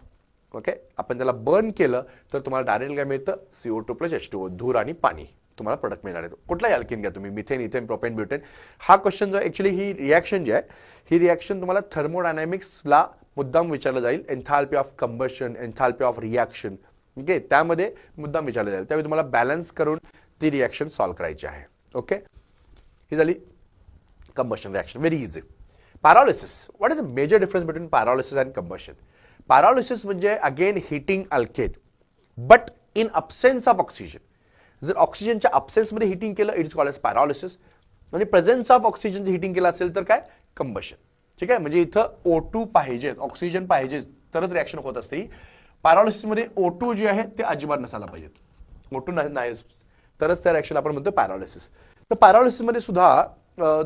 okay, आपण त्याला बर्न केलं तर तुम्हाला डायरेक्ट काय मिळतं? CO2 प्लस H2O, धूर आणि पाणी तुम्हाला प्रोडक्ट मिळणार आहे. कुठलाही अल्केन घ्या तुम्ही, मिथेन, इथेन, प्रोपेन, ब्युटेन. हा क्वेश्चन जो ऍक्च्युली ही रिएक्शन जी आहे, ही रिएक्शन तुम्हाला थर्मोडायनॅमिक्सला मुद्दाम विचारलं जाईल. Enthalpy of combustion, enthalpy of reaction, okay, त्यामध्ये मुद्दाम विचारलं जाईल. त्यावेळी तुम्हाला बॅलन्स करून ती रिएक्शन सॉल्व्ह करायची आहे. ओके, ही झाली combustion reaction, very easy. Pyrolysis. What is the major difference between pyrolysis and combustion? Pyrolysis म्हणजे again heating alkane, but in absence of oxygen. जर ऑक्सिजनच्या absenceमध्ये हिटिंग केलं it is called as pyrolysis, आणि प्रेझेन्स ऑफ ऑक्सिजन हिटिंग केलं असेल तर काय? कंबशन. ठीक आहे, म्हणजे इथं O2 पाहिजे, ऑक्सिजन पाहिजे तरच रिएक्शन होत असते. पायरोलिसिस मध्ये O2 जे आहे ते अजिबात नसायला पाहिजेत. O2 नाही तरच त्या रिएक्शन आपण म्हणतो पायरोलिसिस. तर पायरोलिसिस मध्ये सुद्धा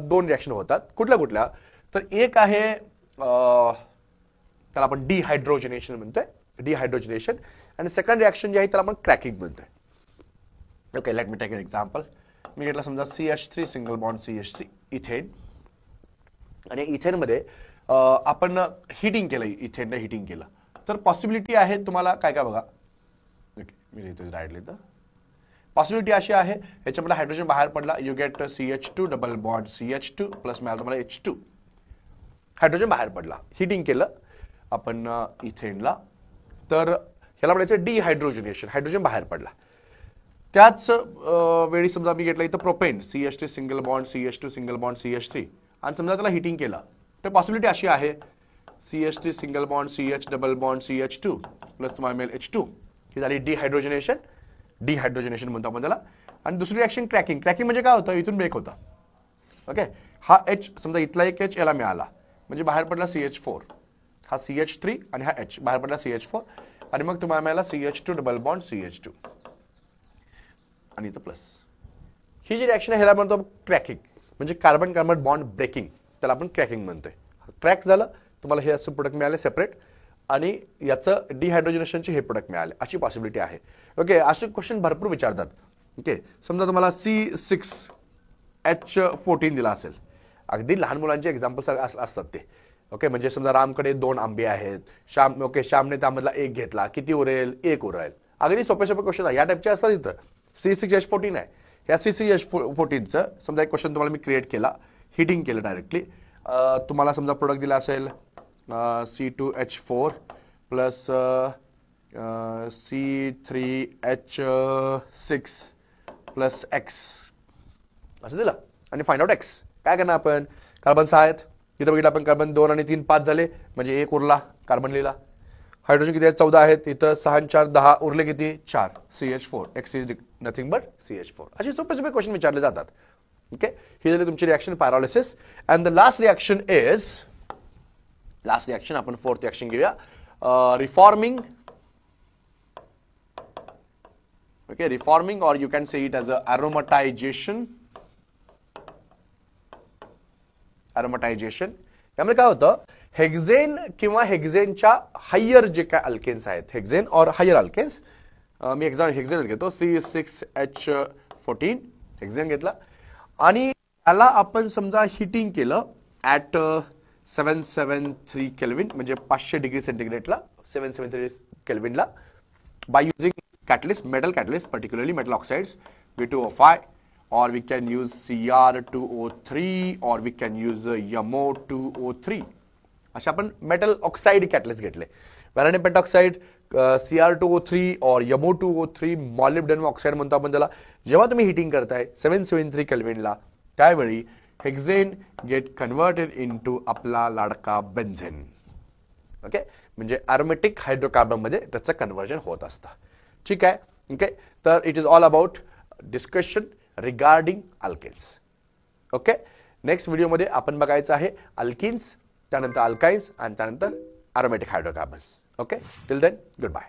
दोन रिएक्शन होतात. कुठल्या कुठल्या? तर एक आहे त्याला आपण डिहायड्रोजनेशन म्हणतोय, डिहायड्रोजनेशन. आणि सेकंड रिएक्शन जे आहे त्याला आपण क्रॅकिंग म्हणतोय. Okay, let me take an example. मी घेतला समजा CH3 single bond CH3 ethane, आणि इथेन मध्ये आपण हिटिंग केलं, इथेनने हिटिंग केलं. तर पॉसिबिलिटी आहे तुम्हाला काय काय बघा. मी लिहितो डायरेक्टली. तर पॉसिबिलिटी अशी आहे, याच्यामध्ये हायड्रोजन बाहेर पडला, you get CH2 double bond CH2 plus मिळालं तुम्हाला H2. हायड्रोजन बाहेर पडला, हिटिंग केलं आपण इथेनला, तर ह्याला म्हणायचं डिहायड्रोजनेशन, हायड्रोजन बाहेर पडला. त्याच वेळी समजा मी घेतलं इथं propane CH3 single bond CH2 single bond CH3, आणि समजा त्याला हिटिंग केलं, तर पॉसिबिलिटी अशी आहे CH3 single bond CH double bond CH2 plus तुम्हाला मिळेल H2. ही झाली डिहायड्रोजनेशन, डिहायड्रोजनेशन म्हणतो आपण त्याला. आणि दुसरी रिएक्शन क्रॅकिंग. क्रॅकिंग म्हणजे काय होतं, इथून ब्रेक होता. ओके, हा H समजा इथला एक H याला मिळाला, म्हणजे बाहेर पडला CH4, हा CH3 आणि हा H बाहेर पडला CH4, आणि मग तुम्हाला मिळाला CH2 डबल बॉन्ड CH2 आणि इथं प्लस. ही जी रिएक्शन आहे ह्याला म्हणतो क्रॅकिंग, म्हणजे कार्बन कार्बन बॉन्ड ब्रेकिंग, त्याला आपण क्रॅकिंग म्हणतोय. क्रॅक झालं, तुम्हाला हे असं प्रोडक्ट मिळाले सेपरेट, आणि याचं डिहायड्रोजनेशनचे हे प्रोडक्ट मिळाले, अशी पॉसिबिलिटी आहे. ओके, असे क्वेश्चन भरपूर विचारतात. ओके, समजा तुम्हाला C6H14 दिला असेल, अगदी लहान मुलांचे एक्झाम्पल्स असतात ते. ओके, म्हणजे समजा रामकडे 2 आंबे आहेत, श्यामने त्यामधला एक घेतला, किती उरेल? 1 उरेल. अगदी सोपे सोपे क्वेश्चन आहे, या टाईपचे असतात इथं. C6H14 आहे, ह्या C6H14चं समजा एक क्वेश्चन तुम्हाला मी क्रिएट केला, हिटिंग केलं डायरेक्टली. तुम्हाला समजा प्रोडक्ट दिला असेल C2H4 plus C3H6 plus X असं दिलं, आणि फाइंड आउट X. काय करणार आपण? कार्बन 6 आहेत, इथं बघितलं आपण कार्बन 2 आणि 3 5 झाले, म्हणजे 1 उरला कार्बन लिहिला. हायड्रोजन किती आहेत? 14 आहेत, इथं 6 आणि 4 10, उरले किती? 4. CH4, X is nothing but CH4. असे सोपे सोपे क्वेश्चन विचारले जातात. ओके, ही झाली तुमची reaction pyrolysis. And the last reaction is, last reaction आपण फोर्थ रिएक्शन घेऊया, reforming. Okay, reforming, or you can say it as aromatization. Aromatization त्यामुळे काय होतं, हेक्झेन किंवा हेक्झेनच्या हायर जे काय अल्केन्स आहेत, हेक्झेन और हायर अल्केन्स, मी हेक्झेन घेतो, C6H14 हेक्झेन घेतला, आणि त्याला आपण समजा हिटिंग केलं ॲट 773 केल्विन, म्हणजे 500 डिग्री सेंटीग्रेडला, 773 केल्विनला, by using catalyst, metal catalyst, particularly metal oxides, V2O5, or we can use Cr2O3, or we can use MO2O3. अशा आपण मेटल ऑक्साइड कॅटलिस्ट घेतले. व्हॅलेडियम पेंटॉक्साइड, Cr2O3 और MO2O3, मॉलिब्डेनम ऑक्साइड म्हणतो आपण त्याला. जेव्हा तुम्ही हिटिंग करताय 773 केल्विनला, त्यावेळी हेक्झेन गेट कन्वर्टेड इनटू आपला लाडका बेन्झेन. ओके, म्हणजे अरोमॅटिक हायड्रोकार्बन मध्ये त्याचं कन्वर्जन होत असतं. ठीक आहे. ओके, तर it is all about discussion regarding alkanes. Okay, next व्हिडिओमध्ये आपण बघायचं आहे अल्किन्स, त्यानंतर अल्काइन्स, आणि त्यानंतर aromatic hydrocarbons. Okay, till then good bye.